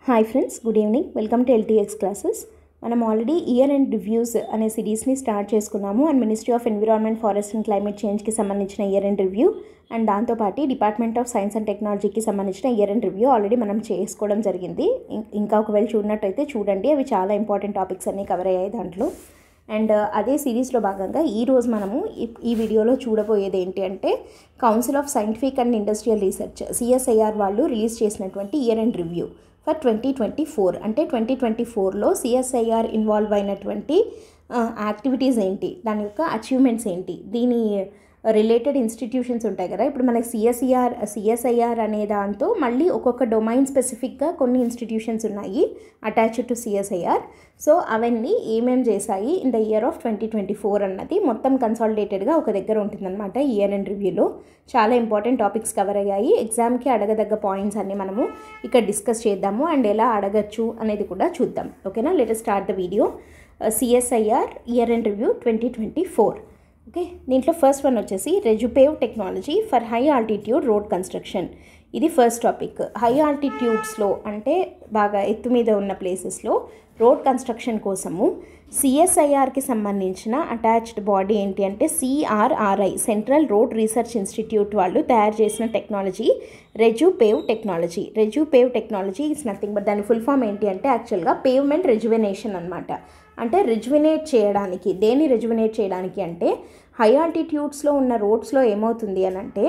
Hi friends, good evening. Welcome to LTX classes. మనం already year end reviews అనే సిరీస్ని start చేసుకున్నాము. And ministry of environment, forest and climate చేంజ్కి సంబంధించిన year end review and దాంతోపాటు department of science and టెక్నాలజీకి సంబంధించిన year end review already మనం చేసుకోవడం జరిగింది. ఇంకా ఒకవేళ చూడనట్టయితే చూడండి, అవి చాలా ఇంపార్టెంట్ టాపిక్స్ అన్నీ కవర్ అయ్యాయి దాంట్లో. అండ్ అదే సిరీస్లో భాగంగా ఈరోజు మనము ఈ వీడియోలో చూడబోయేది ఏంటి అంటే council of scientific and industrial research CSIR వాళ్ళు రిలీజ్ చేసినటువంటి ఇయర్ అండ్ రివ్యూ ఫర్ 2024. అంటే 2024లో సిఎస్ఐఆర్ ఇన్వాల్వ్ అయినటువంటి యాక్టివిటీస్ ఏంటి, దాని యొక్క అచీవ్మెంట్స్ ఏంటి, దీని రిలేటెడ్ ఇన్స్టిట్యూషన్స్ ఉంటాయి కదా. ఇప్పుడు మనకి సిఎస్ఐఆర్ అనే దాంతో మళ్ళీ ఒక్కొక్క డొమైన్ స్పెసిఫిక్గా కొన్ని ఇన్స్టిట్యూషన్స్ ఉన్నాయి అటాచ్డ్ టు సిఎస్ఐఆర్. సో అవన్నీ ఏమేం చేశాయి ఇన్ ద ఇయర్ ఆఫ్ 2024 అన్నది మొత్తం కన్సాలిడేటెడ్గా ఒక దగ్గర ఉంటుందన్నమాట. ఇయర్ అండ్ రివ్యూలో చాలా ఇంపార్టెంట్ టాపిక్స్ కవర్ అయ్యాయి. ఎగ్జామ్కి అడగదగ్గ పాయింట్స్ అన్నీ మనము ఇక్కడ డిస్కస్ చేద్దాము అండ్ ఎలా అడగచ్చు అనేది కూడా చూద్దాం. ఓకేనా, let us start the video. CSIR year end review 2024. Okay, దీంట్లో ఫస్ట్ వన్ వచ్చేసి Rejupave technology for high altitude road construction. ఇది ఫస్ట్ టాపిక్. హై ఆల్టిట్యూడ్స్లో అంటే బాగా ఎత్తు మీద ఉన్న ప్లేసెస్లో రోడ్ కన్స్ట్రక్షన్ కోసము సిఎస్ఐఆర్కి సంబంధించిన అటాచ్డ్ బాడీ ఏంటి అంటే CRRI, central road research institute వాళ్ళు తయారు చేసిన technology Rejupave technology. Rejupave technology is nothing but దాని ఫుల్ ఫామ్ ఏంటి అంటే యాక్చువల్గా పేవ్మెంట్ రెజువెనేషన్ అనమాట. అంటే రెజువినేట్ చేయడానికి, దేన్ని రెజువినేట్ చేయడానికి అంటే హై ఆల్టిట్యూడ్స్లో ఉన్న రోడ్స్లో ఏమవుతుంది అని అంటే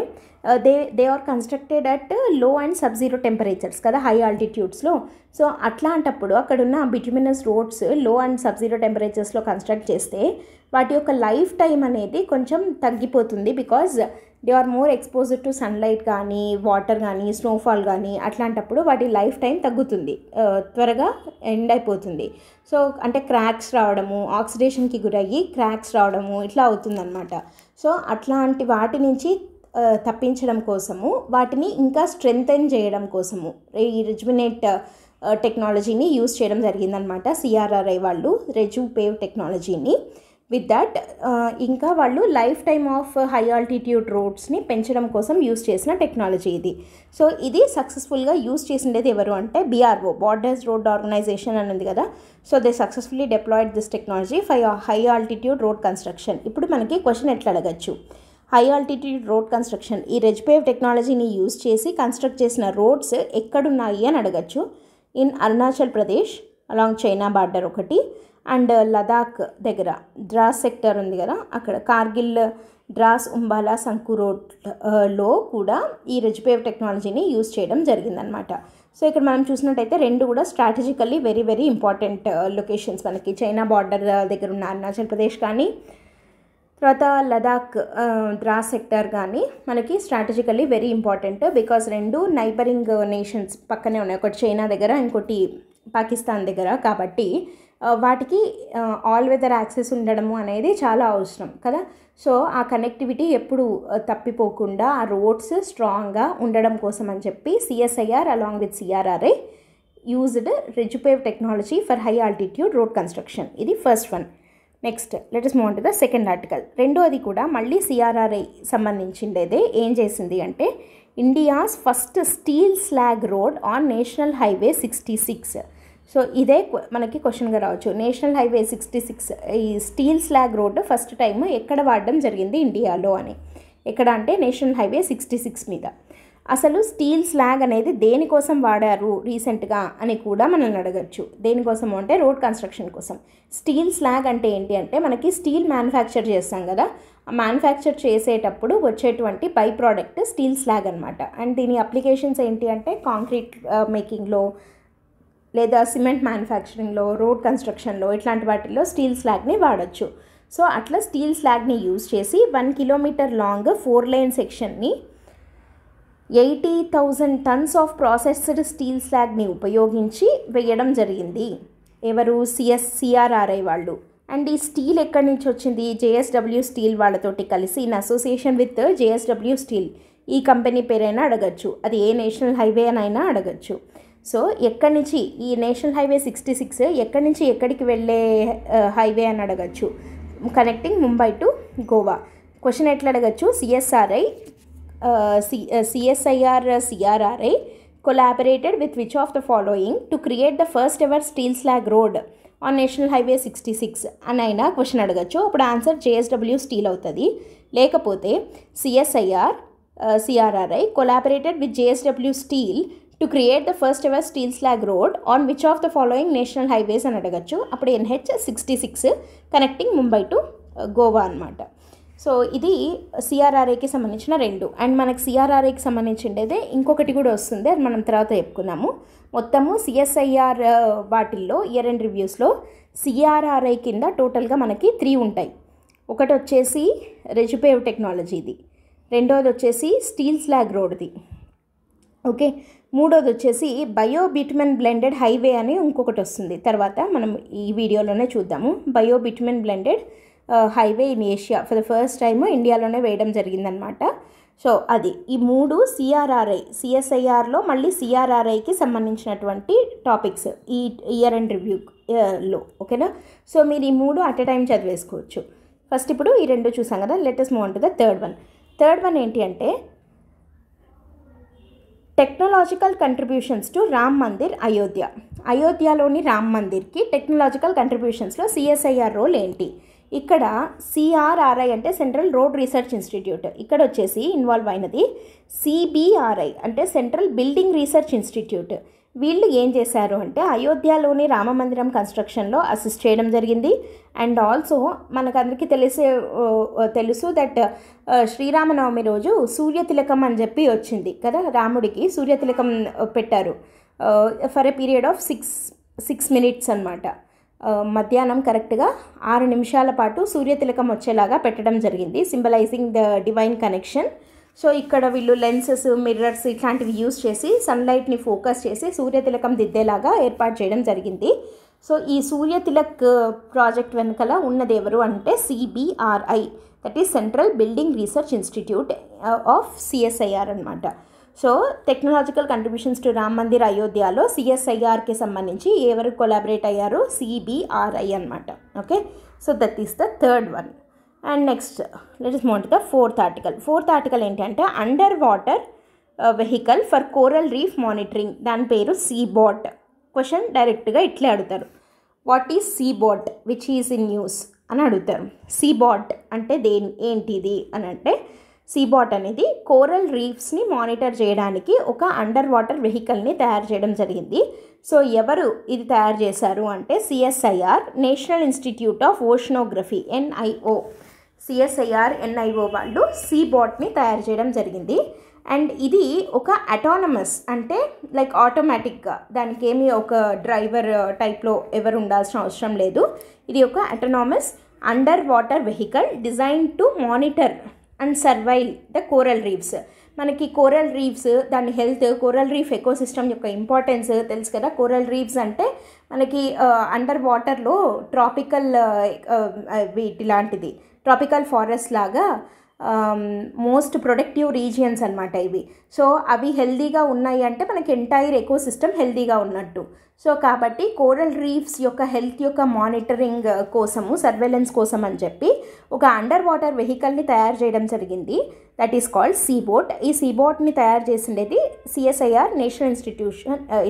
they are constructed at low and sub zero temperatures కదా హై ఆల్టిట్యూడ్స్లో. సో అట్లాంటప్పుడు అక్కడున్న bituminous roads low and sub zero టెంపరేచర్స్లో కన్స్ట్రక్ట్ చేస్తే వాటి యొక్క లైఫ్ టైం అనేది కొంచెం తగ్గిపోతుంది. Because they are more exposed to sunlight కానీ, వాటర్ కానీ, స్నోఫాల్ కానీ. అట్లాంటప్పుడు వాటి లైఫ్ టైం తగ్గుతుంది, త్వరగా ఎండ్ అయిపోతుంది. సో అంటే క్రాక్స్ రావడము, ఆక్సిడేషన్కి గురయ్యి క్రాక్స్ రావడము ఇట్లా అవుతుందన్నమాట. సో అట్లాంటి వాటి నుంచి తప్పించడం కోసము, వాటిని ఇంకా స్ట్రెంగ్తెన్ చేయడం కోసము ఈ రెజువినేట్ టెక్నాలజీని యూజ్ చేయడం జరిగిందనమాట సిఆర్ఆర్ఐ వాళ్ళు, రెజుపేవ్ టెక్నాలజీని. విత్ దట్ ఇంకా వాళ్ళు life time of high altitude రోడ్స్ని పెంచడం కోసం యూజ్ చేసిన టెక్నాలజీ ఇది. సో ఇది సక్సెస్ఫుల్గా యూజ్ చేసిండేది ఎవరు అంటే BRO, బార్డర్స్ రోడ్ ఆర్గనైజేషన్ అని ఉంది కదా. So they successfully deployed this technology for high altitude road construction. ఇప్పుడు మనకి క్వశ్చన్ ఎట్లా అడగచ్చు, హై ఆల్టిట్యూడ్ రోడ్ కన్స్ట్రక్షన్ ఈ రెజుపేవ్ టెక్నాలజీని యూజ్ చేసి కన్స్ట్రక్ట్ చేసిన రోడ్స్ ఎక్కడున్నాయి అని అడగచ్చు. In Arunachal Pradesh along China border ఒకటి, అండ్ లదాఖ్ దగ్గర ద్రాస్ సెక్టర్ ఉంది కదా అక్కడ, కార్గిల్, ద్రాస్, ఉంబాలా, సంకు రోడ్లో కూడా ఈ రెజుపేవ్ టెక్నాలజీని యూజ్ చేయడం జరిగిందనమాట. సో ఇక్కడ మనం చూసినట్టయితే రెండు కూడా strategically very very important locations. మనకి చైనా బార్డర్ దగ్గర ఉన్న అరుణాచల్ ప్రదేశ్ కానీ, తర్వాత లదాఖ్ ద్రాస్ సెక్టర్ కానీ మనకి స్ట్రాటజికల్లీ వెరీ ఇంపార్టెంట్. బికాజ్ రెండు నైబరింగ్ నేషన్స్ పక్కనే ఉన్నాయి, ఒకటి చైనా దగ్గర ఇంకోటి పాకిస్తాన్ దగ్గర. కాబట్టి వాటికి ఆల్ వెదర్ యాక్సెస్ ఉండడము అనేది చాలా అవసరం కదా. సో ఆ కనెక్టివిటీ ఎప్పుడు తప్పిపోకుండా ఆ రోడ్స్ స్ట్రాంగ్గా ఉండడం కోసం అని చెప్పి CSIR along with CRRI used Rejupave technology for high altitude road construction. ఇది first one. Next let us move on to the second article. రెండోది కూడా మళ్ళీ సిఆర్ఆర్ఐ సంబంధించిండేదే. ఏం చేసింది అంటే India's first steel slag road on national highway 66. So ఇదే మనకి క్వశ్చన్గా రావచ్చు. నేషనల్ హైవే 66 ఈ steel slag road first time ఎక్కడ వాడడం జరిగింది ఇండియాలో అని. ఎక్కడ అంటే నేషనల్ హైవే 66 మీద. అసలు స్టీల్ స్లాగ్ అనేది దేనికోసం వాడారు రీసెంట్గా అని కూడా మనల్ని అడగచ్చు. దేనికోసం అంటే రోడ్ కన్స్ట్రక్షన్ కోసం. స్టీల్ స్లాగ్ అంటే ఏంటి అంటే మనకి స్టీల్ మ్యానుఫ్యాక్చర్ చేస్తాం కదా, ఆ మ్యానుఫ్యాక్చర్ చేసేటప్పుడు వచ్చేటువంటి బై ప్రోడక్ట్ స్టీల్ స్లాగ్ అనమాట. అండ్ దీని అప్లికేషన్స్ ఏంటి అంటే కాంక్రీట్ మేకింగ్లో లేదా సిమెంట్ మ్యానుఫ్యాక్చరింగ్లో, రోడ్ కన్స్ట్రక్షన్లో ఇట్లాంటి వాటిల్లో స్టీల్ స్లాగ్ని వాడచ్చు. సో అట్లా స్టీల్ స్లాగ్ని యూజ్ చేసి 1 కిలోమీటర్ లాంగ్ 4 లైన్ సెక్షన్ని 80,000 tons ఆఫ్ ప్రాసెస్డ్ స్టీల్ స్లాగ్ని ఉపయోగించి వేయడం జరిగింది. ఎవరు? సిఆర్ఆర్ఐ వాళ్ళు. అండ్ ఈ స్టీల్ ఎక్కడి నుంచి వచ్చింది? JSW స్టీల్ వాళ్ళతోటి కలిసి in association with JSW steel. ఈ కంపెనీ పేరైనా అడగచ్చు, అది ఏ నేషనల్ హైవే అనైనా అడగచ్చు. సో ఎక్కడి నుంచి ఈ నేషనల్ హైవే 66 ఎక్కడి నుంచి ఎక్కడికి వెళ్ళే హైవే అని అడగచ్చు. Connecting Mumbai to Goa. Question ఎట్లా అడగచ్చు, CSIR CRRI collaborated with which of the following to create the first ever steel slag road on National Highway 66 అని అయినా క్వశ్చన్ అడగచ్చు. అప్పుడు ఆన్సర్ JSW స్టీల్ అవుతుంది. లేకపోతే CRRI collaborated with JSW Steel to create the first ever steel slag road on which of the following national highways అని అడగచ్చు. అప్పుడు NH66 connecting Mumbai to Goa అనమాట. సో ఇది CRRIకి సంబంధించిన 2. అండ్ మనకు CRRIకి సంబంధించిండేదే ఇంకొకటి కూడా వస్తుంది, అది మనం తర్వాత చెప్పుకున్నాము. మొత్తము CSIR వాటిల్లో ఇయర్ అండ్ రివ్యూస్లో CRRI కింద టోటల్గా మనకి 3 ఉంటాయి. ఒకటి వచ్చేసి రెజ్యుపేవ్ టెక్నాలజీది, రెండోది వచ్చేసి స్టీల్ స్లాగ్ రోడ్ది, ఓకే, మూడోది వచ్చేసి బయోబిట్మెన్ బ్లెండెడ్ హైవే అని ఇంకొకటి వస్తుంది. తర్వాత మనం ఈ వీడియోలోనే చూద్దాము. Biobitumen blended highway in Asia for the first time ఇండియాలోనే వేయడం జరిగిందనమాట. సో అది ఈ 3 CRRI CSIRలో మళ్ళీ CRRIకి సంబంధించినటువంటి టాపిక్స్ ఈ ఇయర్ అండ్ రివ్యూలో, ఓకేనా. సో మీరు ఈ 3 అట్ ఎ టైం చదివేసుకోవచ్చు. ఫస్ట్ ఇప్పుడు ఈ 2 చూసాం కదా, let us move on to the third one ఏంటి అంటే technological contributions to Ram Mandir అయోధ్యలోని రామ్ మందిర్కి టెక్నాలజికల్ కంట్రిబ్యూషన్స్లో CSIR రోల్ ఏంటి. ఇక్కడ CRRI అంటే సెంట్రల్ రోడ్ రీసెర్చ్ ఇన్స్టిట్యూట్, ఇక్కడ వచ్చేసి ఇన్వాల్వ్ అయినది CBRI అంటే సెంట్రల్ బిల్డింగ్ రీసెర్చ్ ఇన్స్టిట్యూట్. వీళ్ళు ఏం చేశారు అంటే అయోధ్యలోని రామమందిరం కన్స్ట్రక్షన్లో అసిస్ట్ చేయడం జరిగింది. అండ్ ఆల్సో మనకందరికీ తెలుసు దట్ శ్రీరామనవమి రోజు సూర్యతిలకం అని చెప్పి వచ్చింది కదా, రాముడికి సూర్యతిలకం పెట్టారు for a period of 6 minutes అనమాట. మధ్యాహ్నం కరెక్ట్గా 6 నిమిషాల పాటు సూర్యతిలకం వచ్చేలాగా పెట్టడం జరిగింది, symbolising the divine connection. So ఇక్కడ వీళ్ళు లెన్సెస్, మిర్రర్స్ ఇట్లాంటివి యూజ్ చేసి సన్లైట్ని ఫోకస్ చేసి సూర్యతిలకం దిద్దేలాగా ఏర్పాటు చేయడం జరిగింది. సో ఈ సూర్యతిలక్ ప్రాజెక్ట్ వెనకాల ఉన్నది ఎవరు అంటే CBRI, that is central building research institute of CSIR అనమాట. So technological contributions to Ram Mandir అయోధ్యలో CSIRకి సంబంధించి ఎవరు కొలాబరేట్ అయ్యారు, CBRI అనమాట. Okay, so that is the third one. And next let us move to the fourth article ఏంటంటే under water vehicle for coral reef monitoring, దాని పేరు CBOT. Question డైరెక్ట్గా ఇట్లే అడుగుతారు, what is CBOT which is in news అని అడుగుతారు. CBOT అంటే ఏంటిది అని అంటే CBOT అనేది కోరల్ రీఫ్స్ని మానిటర్ చేయడానికి ఒక అండర్ వాటర్ వెహికల్ని తయారు చేయడం జరిగింది. సో ఎవరు ఇది తయారు చేశారు అంటే CSIR national institute of oceanography NIO వాళ్ళు CBOTని తయారు చేయడం జరిగింది. అండ్ ఇది ఒక అటానమస్ అంటే లైక్ ఆటోమేటిక్గా, దానికి ఏమి ఒక డ్రైవర్ టైప్లో ఎవరు ఉండాల్సిన అవసరం లేదు. ఇది ఒక autonomous under water vehicle design to monitor and సర్వైల్ the coral reefs. మనకి కోరల్ రీఫ్స్, దాని హెల్త్, కోరల్ రీఫ్ ఎకోసిస్టమ్ యొక్క ఇంపార్టెన్స్ తెలుసు కదా. కోరల్ రీఫ్స్ అంటే మనకి అండర్ వాటర్లో ట్రాపికల్ వీటిలాంటిది, ట్రాపికల్ ఫారెస్ట్ లాగా మోస్ట్ ప్రొడక్టివ్ రీజియన్స్ అనమాట ఇవి. సో అవి హెల్దీగా ఉన్నాయి అంటే మనకి ఎంటైర్ ఎకోసిస్టమ్ హెల్దీగా ఉన్నట్టు. సో కాబట్టి కోరల్ రీఫ్స్ యొక్క హెల్త్ యొక్క మానిటరింగ్ కోసము, సర్వేలెన్స్ కోసం అని చెప్పి ఒక అండర్ వాటర్ వెహికల్ని తయారు చేయడం జరిగింది, దట్ ఈస్ కాల్డ్ CBOT. ఈ CBOTని తయారు చేసిండేది CSIR national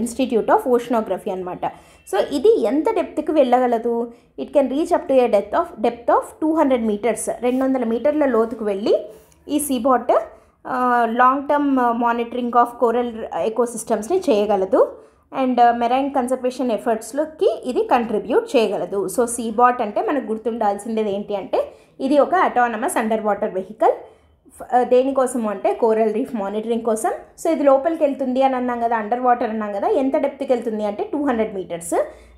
institute of oceanography అనమాట. సో ఇది ఎంత డెప్త్కి వెళ్ళగలదు, it can reach up to a depth of 200 meters, 200 మీటర్ల లోతుకు వెళ్ళి ఈ CBOT long term monitoring of coral ఎకోసిస్టమ్స్ని చేయగలదు. అండ్ మెరైన్ కన్జర్వేషన్ ఎఫర్ట్స్లోకి ఇది కంట్రిబ్యూట్ చేయగలదు. సో CBOT అంటే మనకు గుర్తుండాల్సిందేది ఏంటి అంటే ఇది ఒక అటానమస్ అండర్ వాటర్ వెహికల్. దేనికోసము అంటే కోరల్ రీఫ్ మానిటరింగ్ కోసం. సో ఇది లోపలికి వెళ్తుంది అని అన్నాం కదా, అండర్ వాటర్ అన్నాం కదా, ఎంత డెప్త్కి వెళ్తుంది అంటే 200 meters.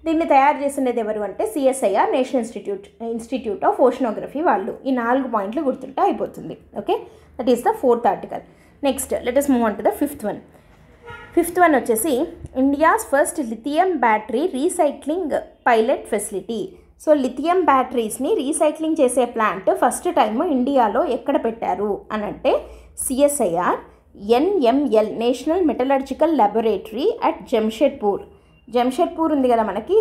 దీన్ని తయారు చేసినది ఎవరు అంటే CSIR national institute of oceanography వాళ్ళు. ఈ 4 పాయింట్లు గుర్తుంటే అయిపోతుంది. Okay, that is the fourth article. Next let us move on to the fifth one వచ్చేసి India's first lithium battery recycling pilot facility. So lithium బ్యాటరీస్ని రీసైక్లింగ్ చేసే ప్లాంట్ ఫస్ట్ టైం ఇండియాలో ఎక్కడ పెట్టారు అని అంటే CSIR NML national metallurgical laboratory at Jamshedpur ఉంది కదా మనకి.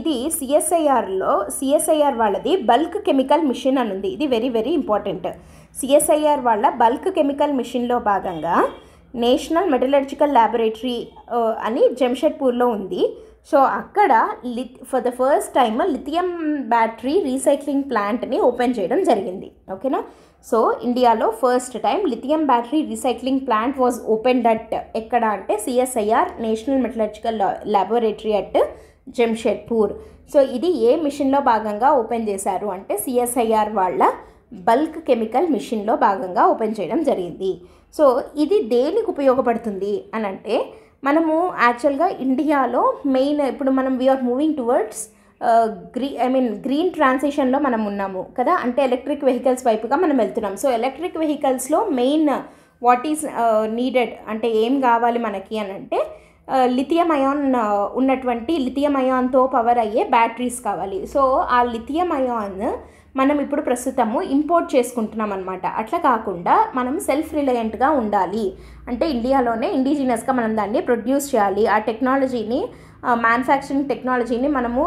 ఇది CSIR వాళ్ళది బల్క్ కెమికల్ మిషన్ అని ఉంది. ఇది వెరీ వెరీ ఇంపార్టెంట్. CSIR వాళ్ళ బల్క్ కెమికల్ మిషన్లో భాగంగా నేషనల్ మెటలర్జికల్ ల్యాబొరేటరీ అని జంషెడ్పూర్లో ఉంది. సో అక్కడ for the first time lithium battery recycling ప్లాంట్ని ఓపెన్ చేయడం జరిగింది. ఓకేనా. సో ఇండియాలో first time lithium battery recycling plant was opened at ఎక్కడ అంటే CSIR national metallurgical laboratory at Jamshedpur. So ఇది ఏ మిషన్లో భాగంగా ఓపెన్ చేశారు అంటే సిఎస్ఐఆర్ వాళ్ళ బల్క్ కెమికల్ మిషన్లో భాగంగా ఓపెన్ చేయడం జరిగింది. సో ఇది దేనికి ఉపయోగపడుతుంది అని అంటే మనము యాక్చువల్గా ఇండియాలో మెయిన్ ఇప్పుడు మనం వీఆర్ మూవింగ్ టువర్డ్స్ గ్రీన్ ట్రాన్సిషన్లో మనం ఉన్నాము కదా, అంటే ఎలక్ట్రిక్ వెహికల్స్ వైపుగా మనం వెళ్తున్నాం. సో ఎలక్ట్రిక్ వెహికల్స్లో మెయిన్ వాట్ ఈజ్ నీడెడ్ అంటే ఏం కావాలి మనకి అని అంటే లిథియం అయాన్ ఉన్నటువంటి లిథియం అయాన్తో పవర్ అయ్యే బ్యాటరీస్ కావాలి. సో ఆ లిథియం అయాన్ మనం ఇప్పుడు ప్రస్తుతము ఇంపోర్ట్ చేసుకుంటున్నాం అనమాట. అట్లా కాకుండా మనం సెల్ఫ్ రిలయంట్గా ఉండాలి అంటే ఇండియాలోనే ఇండిజినస్గా మనం దాన్ని ప్రొడ్యూస్ చేయాలి. ఆ టెక్నాలజీని మ్యానుఫ్యాక్చరింగ్ టెక్నాలజీని మనము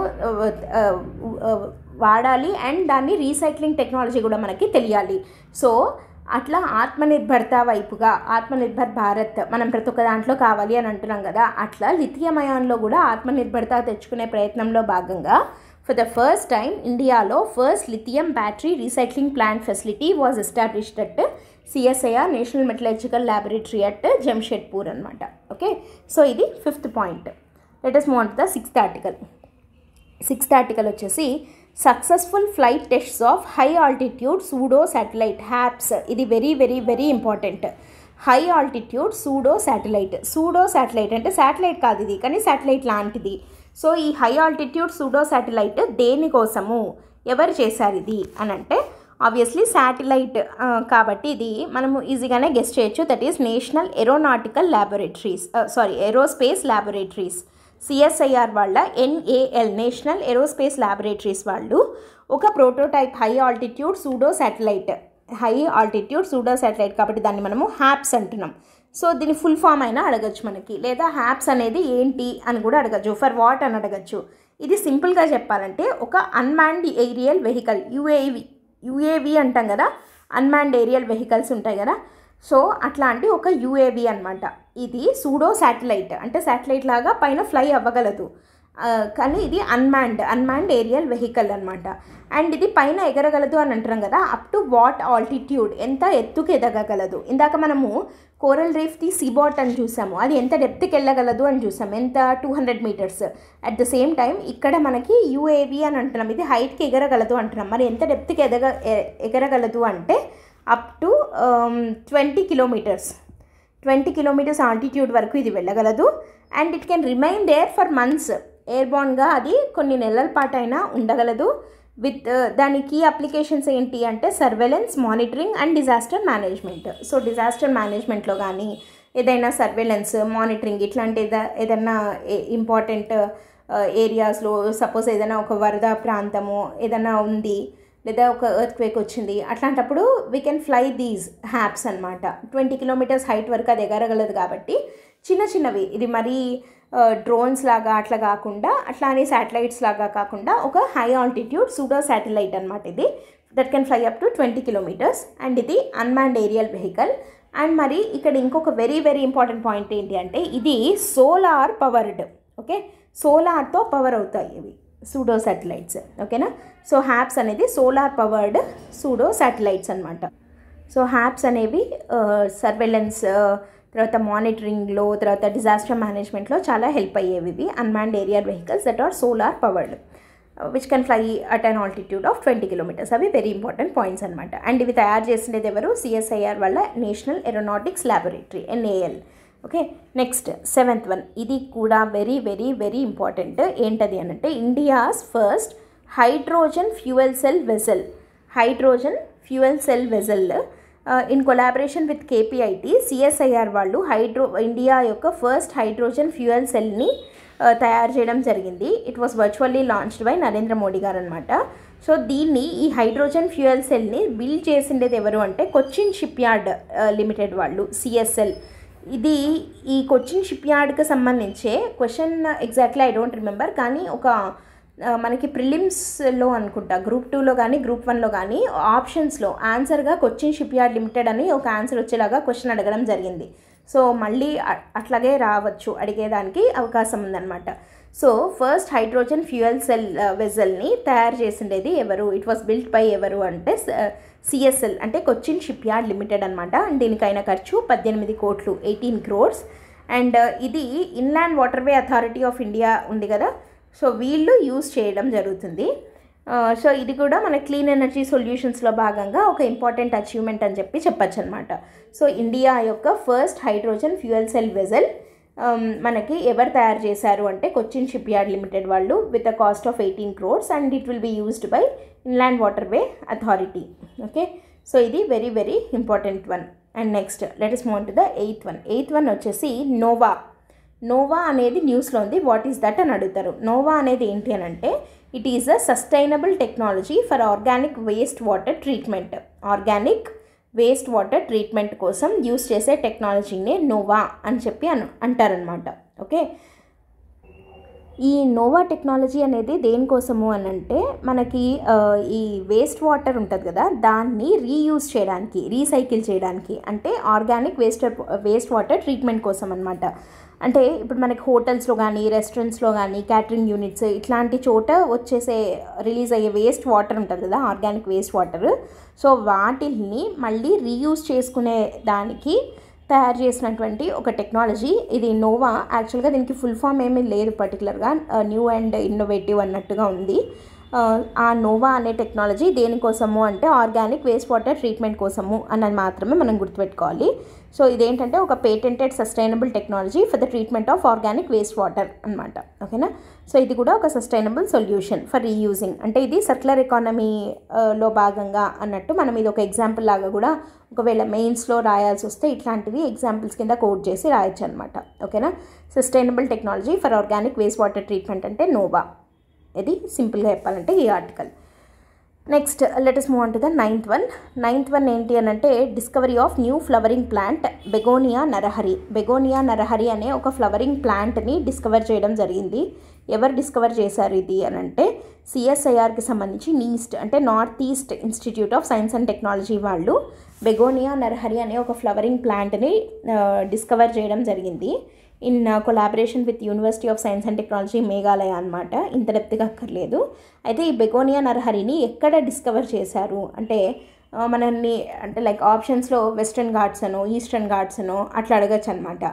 వాడాలి అండ్ దాన్ని రీసైక్లింగ్ టెక్నాలజీ కూడా మనకి తెలియాలి. సో అట్లా ఆత్మనిర్భరత వైపుగా ఆత్మనిర్భర్ భారత్ మనం ప్రతి ఒక్క దాంట్లో కావాలి అని అంటున్నాం కదా, అట్లా లిథియం అయాన్లో కూడా ఆత్మనిర్భరత తెచ్చుకునే ప్రయత్నంలో భాగంగా ఫర్ ద ఫస్ట్ టైం ఇండియాలో first lithium battery recycling plant facility was established at CSIR national metallurgical laboratory at Jamshedpur అనమాట. ఓకే. సో ఇది 5th point. Let us move on to the 6th article. 6th article వచ్చేసి successful flight tests of high altitude pseudo satellite HAPS. ఇది very very very important. High altitude pseudo satellite అంటే satellite కాదు ఇది, కానీ satellite లాంటిది. So ఈ high altitude pseudo satellite దేనికోసము ఎవరు చేశారు ఇది అని అంటే ఆబ్వియస్లీ శాటిలైట్ కాబట్టి ఇది మనము ఈజీగానే గెస్ చేయొచ్చు. That is national aerospace laboratories CSIR వాళ్ళ NAL నేషనల్ ఏరోస్పేస్ ల్యాబొరేటరీస్ వాళ్ళు ఒక prototype high altitude pseudo satellite కాబట్టి దాన్ని మనము హ్యాప్స్ అంటున్నాం. సో దీని ఫుల్ ఫామ్ అయినా అడగచ్చు మనకి, లేదా హ్యాప్స్ అనేది ఏంటి అని కూడా అడగచ్చు, ఫర్ వాట్ అని అడగచ్చు. ఇది సింపుల్గా చెప్పాలంటే ఒక అన్మాన్డ్ ఏరియల్ వెహికల్ యుఏవి అంటాం కదా, అన్మాన్డ్ ఏరియల్ వెహికల్స్ ఉంటాయి కదా, సో అట్లాంటి ఒక యుఏవి అనమాట. ఇది సూడో శాటిలైట్ అంటే శాటిలైట్ లాగా పైన ఫ్లై అవ్వగలదు, కానీ ఇది అన్మాన్డ్ ఏరియల్ వెహికల్ అనమాట. అండ్ ఇది పైన ఎగరగలదు అని అంటాం కదా, అప్ టు వాట్ ఆల్టిట్యూడ్ ఎంత ఎత్తుకు ఎదగగలదు. ఇందాక మనము కోరల్ రీఫ్ ది సీబాట్ అని చూసాము, అది ఎంత డెప్త్కి వెళ్ళగలదు అని చూసాము, ఎంత 200 metres. At the same time ఇక్కడ మనకి యుఏవి అని అంటున్నాం, ఇది హైట్కి ఎగరగలదు అంటున్నాం. మరి ఎంత డెప్త్కి ఎగరగలదు అంటే అప్ టు 20 కిలోమీటర్స్ ఆల్టిట్యూడ్ వరకు ఇది వెళ్ళగలదు. And it can remain there for months, ఎయిర్బోర్న్గా అది కొన్ని నెలల పాటు అయినా ఉండగలదు. విత్ దాని కీ అప్లికేషన్స్ ఏంటి అంటే surveillance, monitoring and disaster management. So disaster మేనేజ్మెంట్లో కానీ ఏదైనా సర్వేలెన్స్, మానిటరింగ్ ఇట్లాంటి ఏదైనా ఇంపార్టెంట్ ఏరియాస్లో సపోజ్ ఏదైనా ఒక వరద ప్రాంతము ఏదైనా ఉంది, లేదా ఒక ఎర్త్క్వేక్ వచ్చింది, అట్లాంటప్పుడు వీ కెన్ ఫ్లై దీస్ హ్యాప్స్ అనమాట. 20 కిలోమీటర్స్ హైట్ వరకు అది ఎగరగలదు కాబట్టి చిన్నవి, ఇది మరీ డ్రోన్స్ లాగా అట్లా కాకుండా, అట్లా అని శాటిలైట్స్ లాగా కాకుండా ఒక హై ఆల్టిట్యూడ్ సూడో శాటిలైట్ అనమాట ఇది. That can fly up to 20 kilometres and ఇది అన్మాన్డ్ ఏరియల్ వెహికల్. అండ్ మరి ఇక్కడ ఇంకొక వెరీ వెరీ ఇంపార్టెంట్ పాయింట్ ఏంటి అంటే ఇది సోలార్ పవర్డ్. ఓకే, సోలార్తో పవర్ అవుతాయి ఇవి సూడో శాటిలైట్స్. ఓకేనా. సో హ్యాప్స్ అనేది సోలార్ పవర్డ్ సూడో శాటిలైట్స్ అనమాట. సో హ్యాప్స్ అనేవి సర్వేలెన్స్, తర్వాత మానిటరింగ్లో, తర్వాత డిజాస్టర్ మేనేజ్మెంట్లో చాలా హెల్ప్ అయ్యేవి ఇవి unmanned aerial vehicles that are solar powered which can fly at an altitude of 20 kilometres. అవి వెరీ ఇంపార్టెంట్ పాయింట్స్ అనమాట. అండ్ ఇవి తయారు చేసినది ఎవరు? సిఎస్ఐఆర్ వల్ల national aeronautics laboratory NAL. Okay, next 7th one, ఇది కూడా వెరీ వెరీ వెరీ ఇంపార్టెంట్. ఏంటది అనంటే India's first hydrogen fuel cell vessel in collaboration with KPIT CSIR వాళ్ళు ఇండియా యొక్క ఫస్ట్ హైడ్రోజన్ ఫ్యూయల్ సెల్ని తయారు చేయడం జరిగింది. It was virtually launched by Narendra Modi గారు అనమాట. సో దీన్ని ఈ హైడ్రోజన్ ఫ్యూయల్ సెల్ని బిల్డ్ చేసిండేది ఎవరు అంటే కొచ్చిన్ షిప్ యార్డ్ లిమిటెడ్ వాళ్ళు, CSL. ఇది ఈ కొచ్చిన్ షిప్ యార్డ్కి సంబంధించే question exactly I don't remember, కానీ ఒక మనకి ప్రిలిమ్స్లో అనుకుంటా Group 2లో కానీ Group 1లో కానీ ఆప్షన్స్లో ఆన్సర్గా కొచ్చిన్ షిప్ యార్డ్ లిమిటెడ్ అని ఒక ఆన్సర్ వచ్చేలాగా క్వశ్చన్ అడగడం జరిగింది. సో మళ్ళీ అట్లాగే రావచ్చు, అడిగేదానికి అవకాశం ఉందన్నమాట. So first hydrogen fuel cell వెజల్ని తయారు చేసిండేది ఎవరు, ఇట్ వాస్ బిల్ట్ బై ఎవరు అంటే సిఎస్ఎల్ అంటే కొచ్చిన్ షిప్ యార్డ్ లిమిటెడ్ అనమాట. అండ్ దీనికైన ఖర్చు 18 కోట్లు 18 crores. అండ్ ఇది inland waterway authority of India ఉంది కదా, సో వీళ్ళు యూజ్ చేయడం జరుగుతుంది. సో ఇది కూడా మన క్లీన్ ఎనర్జీ సొల్యూషన్స్లో భాగంగా ఒక ఇంపార్టెంట్ అచీవ్మెంట్ అని చెప్పచ్చు అనమాట. సో ఇండియా యొక్క first hydrogen fuel cell vessel మనకి ఎవరు తయారు చేశారు అంటే కొచ్చిన్ షిప్ యార్డ్ లిమిటెడ్ వాళ్ళు, with a cost of 18 crores. And it will be used by inland waterway authority. Okay, so ఇది very very important one. And next let us move on to the eighth one వచ్చేసి Nova అనేది న్యూస్లో ఉంది. What is that అని అడుగుతారు. Noah అనేది ఏంటి అని అంటే it is a sustainable technology for organic waste water treatment. Organic waste water treatment కోసం యూస్ చేసే టెక్నాలజీనే నోవా అని చెప్పి అంటారనమాట. ఓకే, ఈ నోవా టెక్నాలజీ అనేది దేనికోసము అని అంటే మనకి ఈ వేస్ట్ వాటర్ ఉంటుంది కదా, దాన్ని రీయూజ్ చేయడానికి, రీసైకిల్ చేయడానికి, అంటే ఆర్గానిక్ వేస్ట్ వాటర్ ట్రీట్మెంట్ కోసం అనమాట. అంటే ఇప్పుడు మనకి హోటల్స్లో కానీ రెస్టారెంట్స్లో కానీ క్యాటరింగ్ యూనిట్స్ ఇట్లాంటి చోట రిలీజ్ అయ్యే వేస్ట్ వాటర్ ఉంటుంది కదా, ఆర్గానిక్ వేస్ట్ వాటర్, సో వాటిని మళ్ళీ రీయూజ్ చేసుకునే దానికి తయారు చేసినటువంటి ఒక టెక్నాలజీ ఇది నోవా. యాక్చువల్గా దీనికి ఫుల్ ఫామ్ ఏమీ లేదు పర్టికులర్గా, న్యూ అండ్ ఇన్నోవేటివ్ అన్నట్టుగా ఉంది. ఆ నోవా అనే టెక్నాలజీ దేనికోసము అంటే ఆర్గానిక్ వేస్ట్ వాటర్ ట్రీట్మెంట్ కోసము అన్నది మాత్రమే మనం గుర్తుపెట్టుకోవాలి. సో ఇదేంటంటే ఒక patented sustainable technology for the treatment of organic waste water అనమాట. ఓకేనా, సో ఇది కూడా ఒక సస్టైనబుల్ సొల్యూషన్ ఫర్ రీయూజింగ్, అంటే ఇది సర్క్యులర్ ఎకానమీలో భాగంగా అన్నట్టు మనం ఇది ఒక ఎగ్జాంపుల్ లాగా కూడా ఒకవేళ మెయిన్స్లో రాయాల్సి వస్తే ఇట్లాంటివి ఎగ్జాంపుల్స్ కింద కోట్ చేసి రాయొచ్చు అనమాట. ఓకేనా, sustainable technology for organic waste water treatment అంటే నోవా. ఇది సింపుల్గా చెప్పాలంటే ఈ article. Next let us move on to the ninth one ఏంటి అని అంటే discovery of new flowering plant Begonia Narahari అనే ఒక ఫ్లవరింగ్ ప్లాంట్ని డిస్కవర్ చేయడం జరిగింది. ఎవరు డిస్కవర్ చేశారు ఇది అని అంటే సిఎస్ఐఆర్కి సంబంధించి నీస్ట్ అంటే north east institute of science and technology వాళ్ళు బెగోనియా నరహరి అనే ఒక ఫ్లవరింగ్ ప్లాంట్ని డిస్కవర్ చేయడం జరిగింది in collaboration with university of science and technology Meghalaya అనమాట. ఇంత డెప్త్గా అక్కర్లేదు. అయితే ఈ బెగోనియా నరహరిని ఎక్కడ డిస్కవర్ చేశారు అంటే మనల్ని అంటే లైక్ ఆప్షన్స్లో వెస్టర్న్ ఘాట్స్ అనో ఈస్టర్న్ ఘాట్స్ అనో అట్లా అడగచ్చు అనమాట.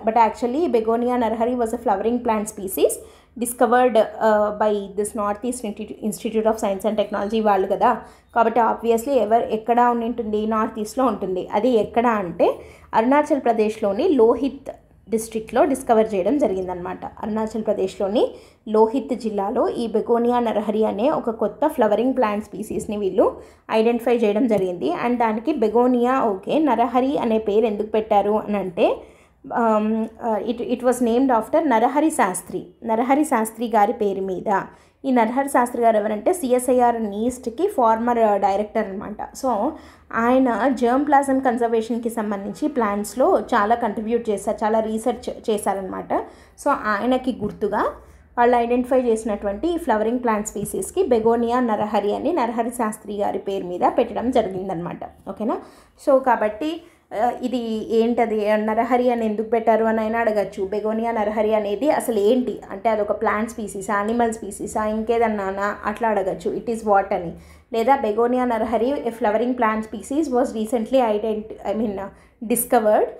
But actually Begonia Narahari was a flowering plant species discovered by this north east institute of science and technology వాళ్ళు కదా, కాబట్టి ఆబ్వియస్లీ ఎక్కడ ఉంటుంది, నార్త్ ఈస్ట్లో ఉంటుంది. అది ఎక్కడ అంటే అరుణాచల్ ప్రదేశ్లోని లోహిత్ డిస్ట్రిక్ట్లో డిస్కవర్ చేయడం జరిగిందనమాట. అరుణాచల్ ప్రదేశ్లోని లోహిత్ జిల్లాలో ఈ బెగోనియా నరహరి అనే ఒక కొత్త ఫ్లవరింగ్ ప్లాంట్ స్పీసీస్ని వీళ్ళు ఐడెంటిఫై చేయడం జరిగింది. అండ్ దానికి బెగోనియా నరహరి అనే పేరు ఎందుకు పెట్టారు అని అంటే it was named after Narahari Shastri గారి పేరు మీద. ఈ నరహరి శాస్త్రి గారు ఎవరంటే సిఎస్ఐఆర్ నీస్ట్కి ఫార్మర్ డైరెక్టర్ అనమాట. సో ఆయన జర్మ్ ప్లాజమ్ కన్జర్వేషన్కి సంబంధించి ప్లాంట్స్లో చాలా కంట్రిబ్యూట్ చేశారు, చాలా రీసెర్చ్ చేశారనమాట. సో ఆయనకి గుర్తుగా వాళ్ళు ఐడెంటిఫై చేసినటువంటి ఈ ఫ్లవరింగ్ ప్లాంట్ స్పీసీస్కి బెగోనియా నరహరి అని నరహరి శాస్త్రి గారి పేరు మీద పెట్టడం జరిగిందనమాట. ఓకేనా, సో కాబట్టి ఇది ఏంటది నరహరి అని ఎందుకు పెట్టారు అని అయినా అడగచ్చు. బెగోనియా నరహరి అనేది అసలు ఏంటి అంటే అదొక ప్లాంట్ స్పీసీసా, యానిమల్ స్పీసీసా, ఇంకేదన్నా అట్లా అడగచ్చు. ఇట్ ఈస్ వాట్ అని. లేదా Begonia Narahari A flowering plant species was recently discovered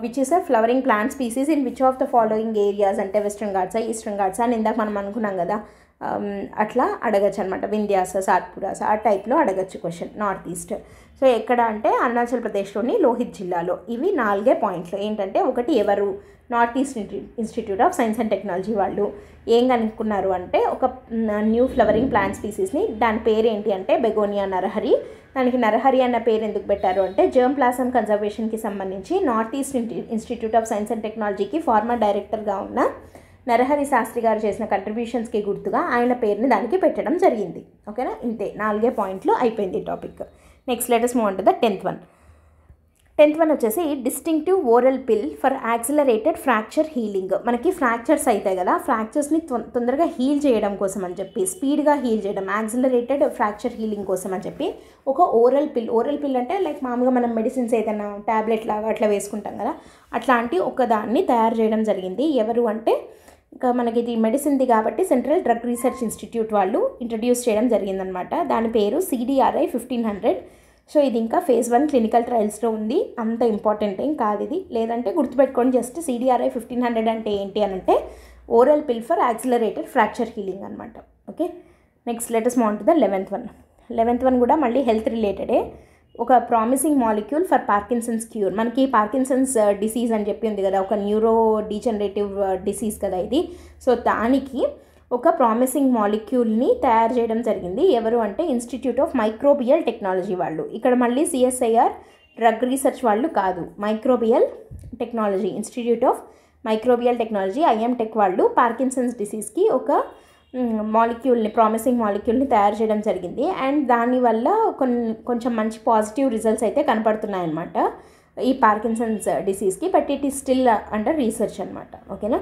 which is a flowering plant species in which of the following areas అంటే వెస్ట్రన్ ఘాట్సా ఈస్టర్న్ ఘాట్సా అని ఇందాక మనం అనుకున్నాం కదా, అట్లా అడగచ్చు అనమాట. వింధ్యాస సాత్పురాస ఆ టైప్లో అడగచ్చు క్వశ్చన్. నార్త్ ఈస్ట్ సో ఎక్కడ అంటే అరుణాచల్ ప్రదేశ్లోని లోహిత్ జిల్లాలో. ఇవి 4 పాయింట్లు ఏంటంటే ఒకటి ఎవరు north east institute of science and technology వాళ్ళు ఏం కనుక్కున్నారు అంటే ఒక న్యూ ఫ్లవరింగ్ ప్లాంట్ స్పీసీస్ని, దాని పేరు ఏంటి అంటే బెగోనియా నరహరి. దానికి నరహరి అన్న పేరు ఎందుకు పెట్టారు అంటే జర్మ్ ప్లాజమ్ కన్జర్వేషన్కి సంబంధించి north east institute of science and టెక్నాలజీకి ఫార్మర్ డైరెక్టర్గా ఉన్న నరహరి శాస్త్రి గారు చేసిన కంట్రిబ్యూషన్స్కి గుర్తుగా ఆయన పేరుని దానికి పెట్టడం జరిగింది. ఓకేనా, ఇంతే 4 పాయింట్లు అయిపోయింది topic. Next let us move on to the 10th one. 10th one వచ్చేసి డిస్టింక్టివ్ ఓరల్ పిల్ ఫర్ యాక్సిలరేటెడ్ ఫ్రాక్చర్ హీలింగ్. మనకి ఫ్రాక్చర్స్ అవుతాయి కదా, ఫ్రాక్చర్స్ని తొందరగా హీల్ చేయడం కోసం అని చెప్పి, స్పీడ్గా హీల్ చేయడం, యాక్సిలరేటెడ్ ఫ్రాక్చర్ హీలింగ్ కోసం అని చెప్పి ఒక ఓరల్ పిల్ అంటే లైక్ మామూలుగా మనం మెడిసిన్స్ ఏదైనా ట్యాబ్లెట్ లాగా అట్లా వేసుకుంటాం కదా, అట్లాంటి ఒక దాన్ని తయారు చేయడం జరిగింది. ఎవరు అంటే ఇంకా మనకి ఇది మెడిసిన్ది కాబట్టి సెంట్రల్ డ్రగ్ రీసెర్చ్ ఇన్స్టిట్యూట్ వాళ్ళు ఇంట్రడ్యూస్ చేయడం జరిగిందనమాట. దాని పేరు CDRI 1500. సో ఇది ఇంకా phase 1 క్లినికల్ ట్రయల్స్లో ఉంది. అంత ఇంపార్టెంట్ ఏం కాదు ఇది, లేదంటే గుర్తుపెట్టుకోండి జస్ట్ CDRI 1500 అంటే ఏంటి అని అంటే ఓరల్ పిల్ ఫర్ యాక్సిలరేటెడ్ ఫ్రాక్చర్ హీలింగ్ అనమాట. Okay, next let us move on to the 11th one. 11th one కూడా మళ్ళీ హెల్త్ రిలేటెడే. ఒక promising molecule for Parkinson's cure. మనకి పార్కిన్సన్స్ డిసీజ్ అని చెప్పి ఉంది కదా, ఒక న్యూరో డీజనరేటివ్ డిసీజ్ కదా ఇది. సో దానికి ఒక ప్రామిసింగ్ మాలిక్యూల్ని తయారు చేయడం జరిగింది. ఎవరు అంటే ఇన్స్టిట్యూట్ ఆఫ్ మైక్రోబియల్ టెక్నాలజీ వాళ్ళు. ఇక్కడ మళ్ళీ CSIR డ్రగ్ రీసెర్చ్ వాళ్ళు కాదు, microbial technology, institute of microbial technology IMTech వాళ్ళు పార్కిన్సన్స్ డిసీజ్కి ఒక మాలిక్యూల్ని, ప్రామిసింగ్ మాలిక్యూల్ని తయారు చేయడం జరిగింది. అండ్ దానివల్ల కొంచెం మంచి పాజిటివ్ రిజల్ట్స్ అయితే కనపడుతున్నాయన్నమాట ఈ పార్కిన్సన్స్ డిసీజ్కి. But it is still under research అనమాట. ఓకేనా,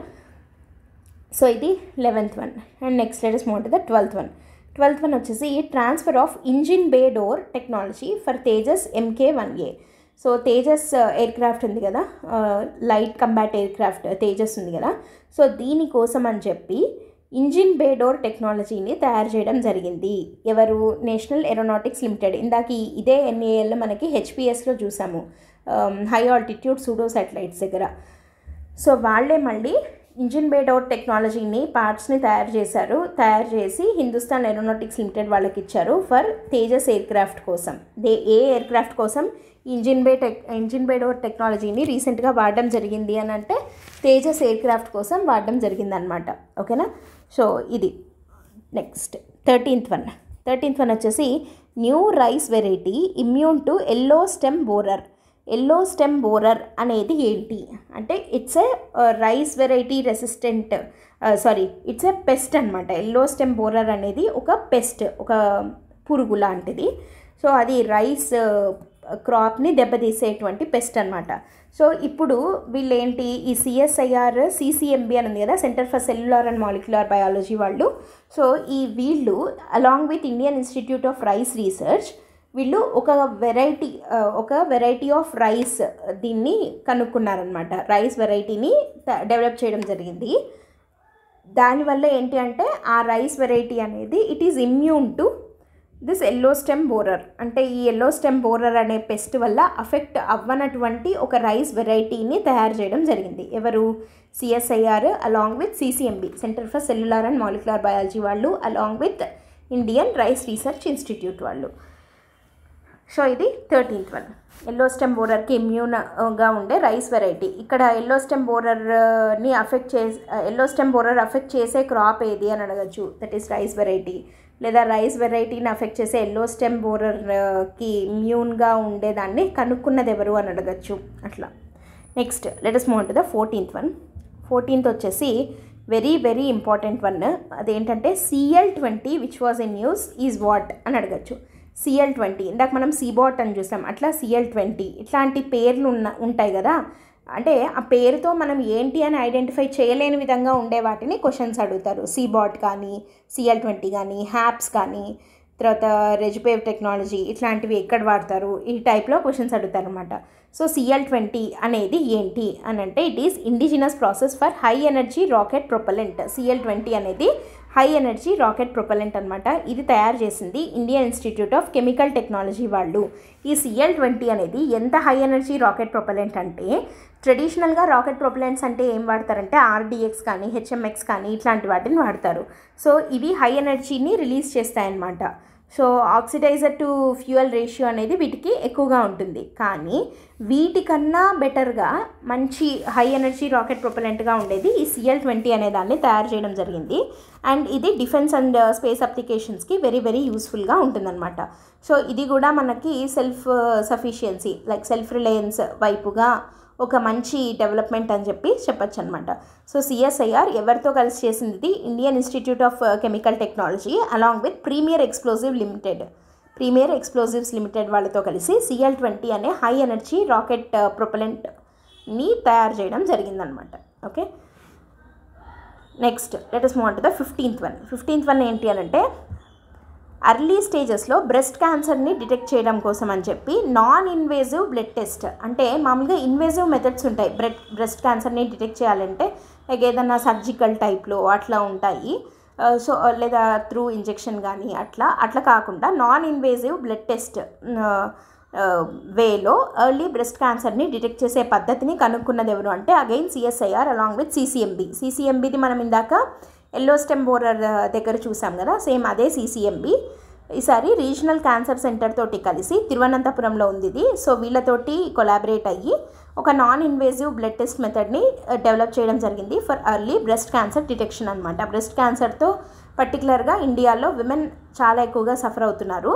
సో ఇది 11th one. And next let us move to the 12th one. 12th one వచ్చేసి transfer of engine bay door technology for Tejas MK1A. So Tejas aircraft ఉంది కదా, light combat aircraft Tejas ఉంది కదా, so దీనికోసం అని చెప్పి ఇంజిన్ బే డోర్ టెక్నాలజీని తయారు చేయడం జరిగింది. ఎవరు? National aeronautics limited. ఇందాక ఇదే NAL మనకి HPSలో చూసాము, హై ఆల్టిట్యూడ్ సూడో శాటిలైట్స్ దగ్గర. సో వాళ్ళే మళ్ళీ ఇంజిన్ బే డోర్ టెక్నాలజీని పార్ట్స్ని తయారు చేసి హిందుస్థాన్ ఏరోనాటిక్స్ లిమిటెడ్ వాళ్ళకి ఇచ్చారు ఫర్ తేజస్ ఎయిర్ క్రాఫ్ట్ కోసం. ఏ ఎయిర్ క్రాఫ్ట్ కోసం ఇంజిన్ బే డోర్ టెక్నాలజీని రీసెంట్గా వాడడం జరిగింది అని అంటే తేజస్ ఎయిర్ క్రాఫ్ట్ కోసం వాడడం జరిగిందనమాట. ఓకేనా, సో ఇది. నెక్స్ట్ 13th వన్ వచ్చేసి new rice variety immune to yellow stem borer. Yellow stem borer అనేది ఏంటి అంటే it's a rice variety resistant, it's a pest అనమాట. ఎల్లో స్టెమ్ బోరర్ అనేది ఒక పెస్ట్, ఒక పురుగు లాంటిది. సో అది రైస్ క్రాప్ని దెబ్బతీసేటువంటి పెస్ట్ అనమాట. సో ఇప్పుడు వీళ్ళేంటి, ఈ CSIR CCMB అని ఉంది కదా, centre for cellular and molecular biology వాళ్ళు. సో వీళ్ళు along with Indian institute of rice research వీళ్ళు ఒక వెరైటీ ఆఫ్ రైస్ దీన్ని కనుక్కున్నారనమాట. రైస్ వెరైటీని డెవలప్ చేయడం జరిగింది. దానివల్ల ఏంటి అంటే ఆ రైస్ వెరైటీ అనేది it is immune to this yellow stem borer. అంటే ఈ ఎల్లో స్టెమ్ బోరర్ అనే పెస్ట్ వల్ల అఫెక్ట్ అవ్వనటువంటి ఒక రైస్ వెరైటీని తయారు చేయడం జరిగింది. ఎవరు? CSIR along with CCMB, centre for cellular and molecular biology వాళ్ళు, along with Indian rice research institute వాళ్ళు. సో ఇది 13th వన్. ఎల్లో స్టెమ్ బోరర్కి ఇమ్యూన్గా ఉండే రైస్ వెరైటీ. ఇక్కడ ఎల్లో స్టెమ్ బోరర్ అఫెక్ట్ చేసే క్రాప్ ఏది అని అడగచ్చు, దట్ ఈస్ రైస్ వెరైటీ. లేదా రైస్ వెరైటీని అఫెక్ట్ చేసే ఎల్లో స్టెమ్ బోరర్కి ఇమ్యూన్గా ఉండేదాన్ని కనుక్కున్నది ఎవరు అని అడగచ్చు అట్లా. Next let us move on to the 14th one. 14th వచ్చేసి వెరీ ఇంపార్టెంట్ వన్. అదేంటంటే CL20 which was in news is what అని అడగచ్చు. CL20 ఇందాక మనం CBOT అని చూసాం, అట్లా CL20 ఇట్లాంటి పేర్లు ఉంటాయి కదా, అంటే ఆ పేరుతో మనం ఏంటి అని ఐడెంటిఫై చేయలేని విధంగా ఉండే వాటిని క్వశ్చన్స్ అడుగుతారు. CBOT కానీ, CL20 కానీ, HAPS కానీ, తర్వాత రెజ్పేవ్ టెక్నాలజీ ఇట్లాంటివి ఎక్కడ వాడతారు, ఈ టైప్లో క్వశ్చన్స్ అడుగుతారు అనమాట. సో CL20 అనేది ఏంటి అని అంటే it is indigenous process for high energy rocket propellant. CL20 అనేది హై ఎనర్జీ రాకెట్ ప్రొపలెంట్ అనమాట. ఇది తయారు చేసింది Indian institute of chemical technology వాళ్ళు. ఈ CL20 అనేది ఎంత హై ఎనర్జీ రాకెట్ ప్రొపలెంట్ అంటే, ట్రెడిషనల్గా రాకెట్ ప్రొపలెంట్స్ అంటే ఏం వాడతారంటే RDX కానీ, HMX కానీ ఇట్లాంటి వాటిని వాడతారు. సో ఇవి హై ఎనర్జీని రిలీజ్ చేస్తాయన్నమాట. So oxidiser to fuel ratio అనేది వీటికి ఎక్కువగా ఉంటుంది. కానీ వీటికన్నా బెటర్గా మంచి హై ఎనర్జీ రాకెట్ ప్రొపలెంట్గా ఉండేది ఈ CL20 అనే దాన్ని తయారు చేయడం జరిగింది. అండ్ ఇది డిఫెన్స్ అండ్ స్పేస్ అప్లికేషన్స్కి వెరీ యూస్ఫుల్గా ఉంటుందన్నమాట. సో ఇది కూడా మనకి self sufficiency like self Reliance వైపుగా ఒక మంచి డెవలప్మెంట్ అని చెప్పచ్చు అనమాట. సో CSIR ఎవరితో కలిసి చేసింది? Indian institute of chemical technology along with premier explosive limited. Premier explosives limited వాళ్ళతో కలిసి CL-20 అనే హై ఎనర్జీ రాకెట్ ప్రొపెలెంట్ని తయారు చేయడం జరిగిందనమాట. Okay, next let us move on to the 15th one ఏంటి అని అంటే అర్లీ స్టేజెస్లో బ్రెస్ట్ క్యాన్సర్ని డిటెక్ట్ చేయడం కోసం అని చెప్పి నాన్ ఇన్వేజివ్ బ్లడ్ టెస్ట్, అంటే మామూలుగా ఇన్వేజివ్ మెథడ్స్ ఉంటాయి బ్రెస్ట్ క్యాన్సర్ని డిటెక్ట్ చేయాలంటే, లైక్ ఏదన్నా సర్జికల్ టైప్లో అట్లా ఉంటాయి, సో లేదా త్రూ ఇంజెక్షన్ కానీ అట్లా కాకుండా నాన్ ఇన్వేజివ్ బ్లడ్ టెస్ట్ వేలో ఎర్లీ బ్రెస్ట్ క్యాన్సర్ని డిటెక్ట్ చేసే పద్ధతిని కనుక్కున్నది ఎవరు అంటే అగైన్ CSIR అలాంగ్ విత్ CCMBది మనం ఇందాక ఎల్లో స్టెమ్ బోరర్ దగ్గర చూసాం కదా, సేమ్ అదే CCMB. ఈసారి రీజనల్ క్యాన్సర్ సెంటర్ తోటి కలిసి తిరువనంతపురంలో ఉంది ఇది. సో వీళ్ళతోటి కొలాబరేట్ అయ్యి ఒక నాన్ ఇన్వేజివ్ బ్లడ్ టెస్ట్ మెథడ్ని డెవలప్ చేయడం జరిగింది for early breast cancer detection అనమాట. బ్రెస్ట్ క్యాన్సర్తో పర్టికులర్గా ఇండియాలో విమెన్ చాలా ఎక్కువగా సఫర్ అవుతున్నారు.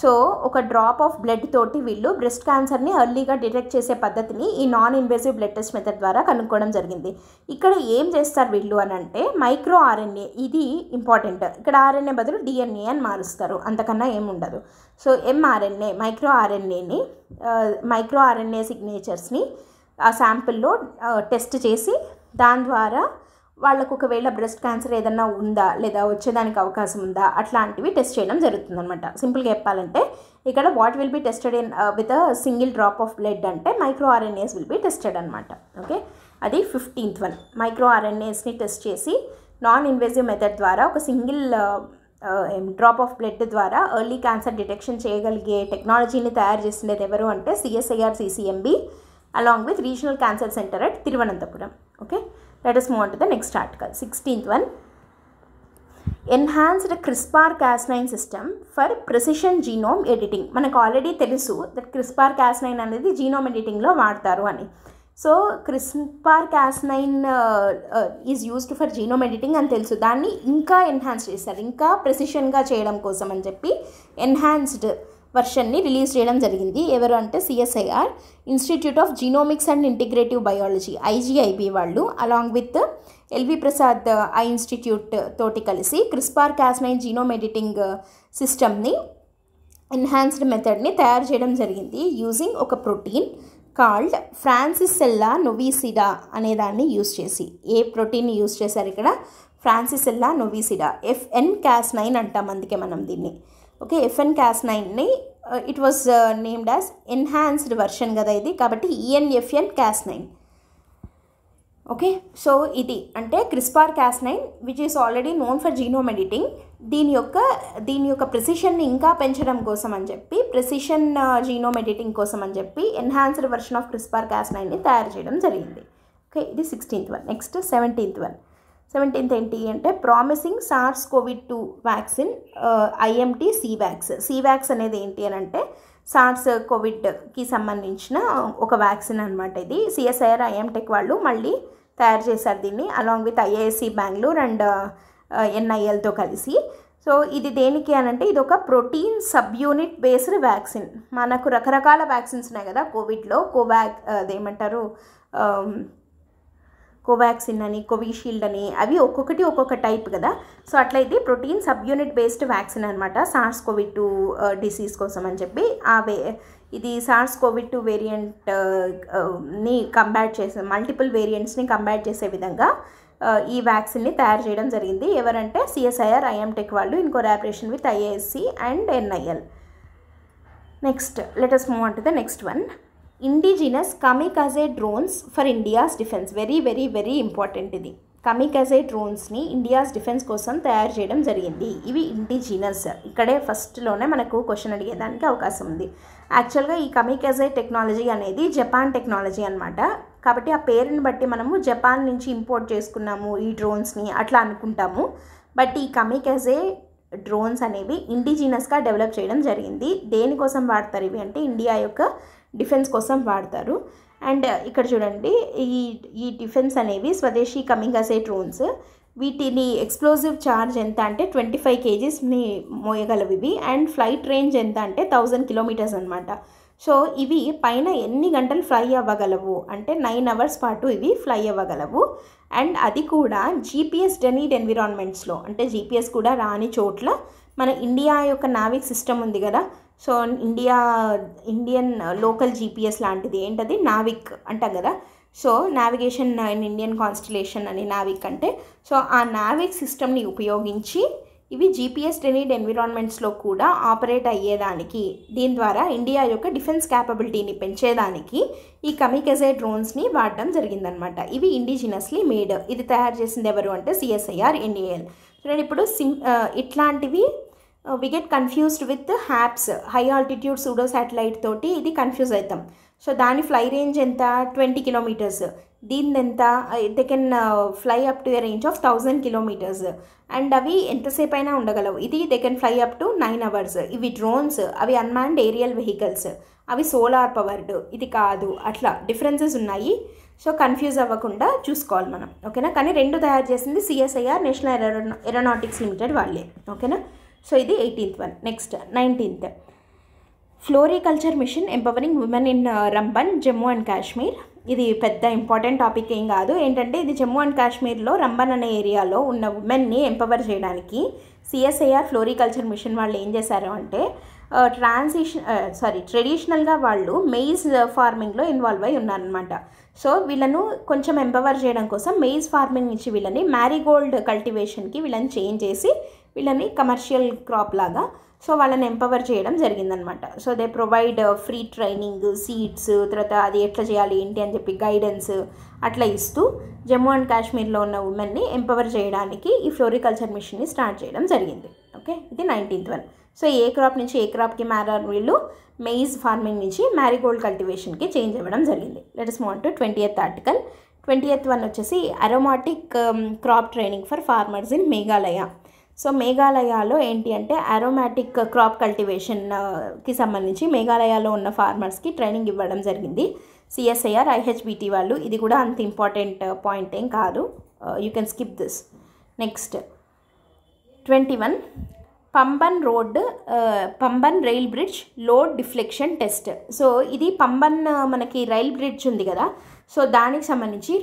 సో ఒక డ్రాప్ ఆఫ్ బ్లడ్ తోటి వీళ్ళు బ్రెస్ట్ క్యాన్సర్ని ఎర్లీగా డిటెక్ట్ చేసే పద్ధతిని ఈ non invasive blood test method ద్వారా కనుక్కోవడం జరిగింది. ఇక్కడ ఏం చేస్తారు వీళ్ళు అని అంటే మైక్రో RNA, ఇది ఇంపార్టెంట్, ఇక్కడ RNA బదులు DNA అని మారుస్తారు, అంతకన్నా ఏముండదు. సో mRNA మైక్రో RNA సిగ్నేచర్స్ని ఆ శాంపిల్లో టెస్ట్ చేసి దాని ద్వారా వాళ్ళకు ఒకవేళ బ్రెస్ట్ క్యాన్సర్ ఏదన్నా ఉందా లేదా వచ్చేదానికి అవకాశం ఉందా అట్లాంటివి టెస్ట్ చేయడం జరుగుతుందన్నమాట. సింపుల్గా చెప్పాలంటే ఇక్కడ what will be tested in with a single drop of blood అంటే micro RNAs will be tested అనమాట. ఓకే, అది 15th one. మైక్రో RNAస్ని టెస్ట్ చేసి నాన్ ఇన్వేజివ్ మెథడ్ ద్వారా ఒక సింగిల్ డ్రాప్ ఆఫ్ బ్లడ్ ద్వారా ఎర్లీ క్యాన్సర్ డిటెక్షన్ చేయగలిగే టెక్నాలజీని తయారు చేసినది ఎవరు అంటే CSIR CCMB along with regional cancer centre at Thiruvananthapuram. Okay, let us move on to the next article. 16th one, enhanced CRISPR-Cas9 system for precision genome editing. మనకు already తెలుసు that CRISPR-Cas9 అనేది genome ఎడిటింగ్లో వాడతారు అని. So CRISPR-Cas9 is used for genome editing అని తెలుసు, దాన్ని ఇంకా enhance చేస్తారు, ఇంకా ప్రెసిషన్గా చేయడం కోసం అని చెప్పి ఎన్హాన్స్డ్ వర్షన్ని రిలీజ్ చేయడం జరిగింది. ఎవరు అంటే CSIR institute of genomics and integrative biology IGIB వాళ్ళు along with LV Prasad I institute తోటి కలిసి CRISPR-Cas9 జీనోమ్ ఎడిటింగ్ సిస్టమ్ని ఎన్హాన్స్డ్ మెథడ్ని తయారు చేయడం జరిగింది యూజింగ్ ఒక ప్రోటీన్ కాల్డ్ ఫ్రాన్సిసెల్లా నోవిసిడా అనే దాన్ని యూజ్ చేసి. ఏ ప్రోటీన్ని యూజ్ చేశారు ఇక్కడ? ఫ్రాన్సిసెల్లా నోవిసిడా, FN-Cas9 అంటాం అందుకే మనం దీన్ని. ఓకే, FN-Cas9ని it was named as enhanced version కదా ఇది, కాబట్టి ENFN-Cas9. ఓకే, సో ఇది అంటే CRISPR-Cas9 which is already known for genome editing. దీని యొక్క ప్రెసిషన్ని ఇంకా పెంచడం కోసం అని చెప్పి ప్రెసిషన్ జీనోమ్ ఎడిటింగ్ కోసం అని చెప్పి ఎన్హాన్స్డ్ వర్షన్ ఆఫ్ CRISPR-Cas9ని తయారు చేయడం జరిగింది. ఓకే, ఇది 16th one. Next 17th one. 17th ఏంటి అంటే promising SARS-CoV-2 vaccine IMT CVAX అనేది ఏంటి అని అంటే SARS-CoV-కి సంబంధించిన ఒక వ్యాక్సిన్ అనమాట. ఇది CSIR IMTech వాళ్ళు మళ్ళీ తయారు చేశారు దీన్ని along with IISc Bengaluru and NILతో కలిసి. సో ఇది దేనికి అని అంటే ఇది ఒక protein subunit based vaccine. మనకు రకరకాల వ్యాక్సిన్స్ ఉన్నాయి కదా కోవిడ్లో, అదేమంటారు కోవాక్సిన్ అని, కోవిషీల్డ్ అని, అవి ఒక్కొక్కటి ఒక్కొక్క టైప్ కదా. సో అట్లా ఇది protein subunit based vaccine అనమాట SARS-CoV-2 డిసీజ్ కోసం అని చెప్పి. ఇది SARS-CoV-2 వేరియంట్ని కంబ్యాట్ చేసే మల్టిపుల్ వేరియంట్స్ని కంబ్యాట్ చేసే విధంగా ఈ వ్యాక్సిన్ని తయారు చేయడం జరిగింది. ఎవరంటే CSIR IMTech వాళ్ళు in collaboration with IISc and NIL. Next let us move on to the next one. Indigenous kamikaze drones for India's defence. Very very very important ఇది. కమికాజే డ్రోన్స్ని ఇండియాస్ డిఫెన్స్ కోసం తయారు చేయడం జరిగింది. ఇవి ఇండిజినస్, ఇక్కడే ఫస్ట్లోనే మనకు question అడిగేదానికి అవకాశం ఉంది. యాక్చువల్గా ఈ కమికాజే టెక్నాలజీ అనేది జపాన్ టెక్నాలజీ అనమాట. కాబట్టి ఆ పేరుని బట్టి మనము జపాన్ నుంచి ఇంపోర్ట్ చేసుకున్నాము ఈ డ్రోన్స్ని అట్లా అనుకుంటాము. బట్ ఈ కమికాజే డ్రోన్స్ అనేవి ఇండిజినస్గా డెవలప్ చేయడం జరిగింది. దేనికోసం వాడతారు ఇవి అంటే ఇండియా యొక్క డిఫెన్స్ కోసం వాడతారు. అండ్ ఇక్కడ చూడండి ఈ డిఫెన్స్ అనేవి స్వదేశీ కమికాజే డ్రోన్స్. వీటిని ఎక్స్ప్లోజివ్ ఛార్జ్ ఎంత అంటే 25 kgsని మోయగలవు ఇవి. అండ్ ఫ్లైట్ రేంజ్ ఎంత అంటే 1000 kilometers అనమాట. సో ఇవి పైన ఎన్ని గంటలు ఫ్లై అవ్వగలవు అంటే 9 hours పాటు ఇవి ఫ్లై అవ్వగలవు. అండ్ అది కూడా GPS డెనీడ్ ఎన్విరాన్మెంట్స్లో, అంటే GPS కూడా రాని చోట్ల మన ఇండియా యొక్క నావిక్ సిస్టమ్ ఉంది కదా, సో ఇండియన్ లోకల్ జీపీఎస్ లాంటిది ఏంటది నావిక్ అంటాం కదా. So navigation in Indian constellation అని నావిక్ అంటే, సో ఆ నావిక్ సిస్టమ్ని ఉపయోగించి ఇవి జీపీఎస్ ట్రైన్డ్ ఎన్విరాన్మెంట్స్లో కూడా ఆపరేట్ అయ్యేదానికి, దీని ద్వారా ఇండియా యొక్క డిఫెన్స్ క్యాపబిలిటీని పెంచేదానికి ఈ కమికజే డ్రోన్స్ని వాడడం జరిగిందనమాట. ఇవి ఇండిజినస్లీ మేడ్. ఇది తయారు చేసింది ఎవరు అంటే CSIR NAL. చూడండి, ఇప్పుడు ఇట్లాంటివి we get confused with HAPS, high altitude pseudo satellite తోటి ఇది కన్ఫ్యూజ్ అవుతాం. సో దాని ఫ్లై రేంజ్ ఎంత, 20 కిలోమీటర్స్. దీని ఎంత, they can fly up to a range of 1000 kilometres. And అవి ఎంతసేపు అయినా ఉండగలవు. ఇది they can fly up to 9 hours. ఇవి డ్రోన్స్, అవి అన్మాన్డ్ ఏరియల్ వెహికల్స్, అవి సోలార్ పవర్డ్, ఇది కాదు. అట్లా డిఫరెన్సెస్ ఉన్నాయి. సో కన్ఫ్యూజ్ అవ్వకుండా చూసుకోవాలి మనం, ఓకేనా. కానీ రెండు తయారు చేసింది CSIR, నేషనల్ ఏరోనాటిక్స్ లిమిటెడ్ వాళ్ళే, ఓకేనా. సో ఇది 18th one. Next 19th, floriculture mission empowering women in Ramban, Jammu and Kashmir. ఇది పెద్ద ఇంపార్టెంట్ టాపిక్ ఏం కాదు. ఏంటంటే ఇది జమ్మూ అండ్ కాశ్మీర్లో రంబన్ అనే ఏరియాలో ఉన్న ఉమెన్ని ఎంపవర్ చేయడానికి CSIR ఫ్లోరికల్చర్ మిషన్ వాళ్ళు ఏం చేశారు అంటే ట్రెడిషనల్గా వాళ్ళు మెయిజ్ ఫార్మింగ్లో ఇన్వాల్వ్ అయి ఉన్నారనమాట. సో వీళ్ళను కొంచెం ఎంపవర్ చేయడం కోసం మెయిజ్ ఫార్మింగ్ నుంచి వీళ్ళని మ్యారీగోల్డ్ కల్టివేషన్కి వీళ్ళని చేంజ్ చేసి వీళ్ళని కమర్షియల్ క్రాప్ లాగా సో వాళ్ళని ఎంపవర్ చేయడం జరిగిందనమాట. So they provide free training, seeds, తర్వాత అది ఎట్లా చేయాలి ఏంటి అని చెప్పి గైడెన్స్ అట్లా ఇస్తూ జమ్మూ అండ్ కాశ్మీర్లో ఉన్న ఉమెన్ని ఎంపవర్ చేయడానికి ఈ ఫ్లోరికల్చర్ మిషన్ని స్టార్ట్ చేయడం జరిగింది. ఓకే, ఇది 19th వన్. సో ఏ క్రాప్ నుంచి ఏ క్రాప్కి మారారు వీళ్ళు, మెయిజ్ ఫార్మింగ్ నుంచి మ్యారీగోల్డ్ కల్టివేషన్కి చేంజ్ అవ్వడం జరిగింది. Let us move on to 20th article. 20th one వచ్చేసి aromatic crop training for farmers in Meghalaya. So మేఘాలయలో ఏంటి అంటే అరోమాటిక్ క్రాప్ కల్టివేషన్కి సంబంధించి మేఘాలయలో ఉన్న ఫార్మర్స్కి ట్రైనింగ్ ఇవ్వడం జరిగింది CSIR IHBT వాళ్ళు. ఇది కూడా అంత ఇంపార్టెంట్ పాయింట్ ఏం కాదు, you can skip this. Next 21, Pamban rail bridge load deflection test. So ఇది పంబన్ మనకి రైల్ బ్రిడ్జ్ ఉంది కదా, సో దానికి సంబంధించి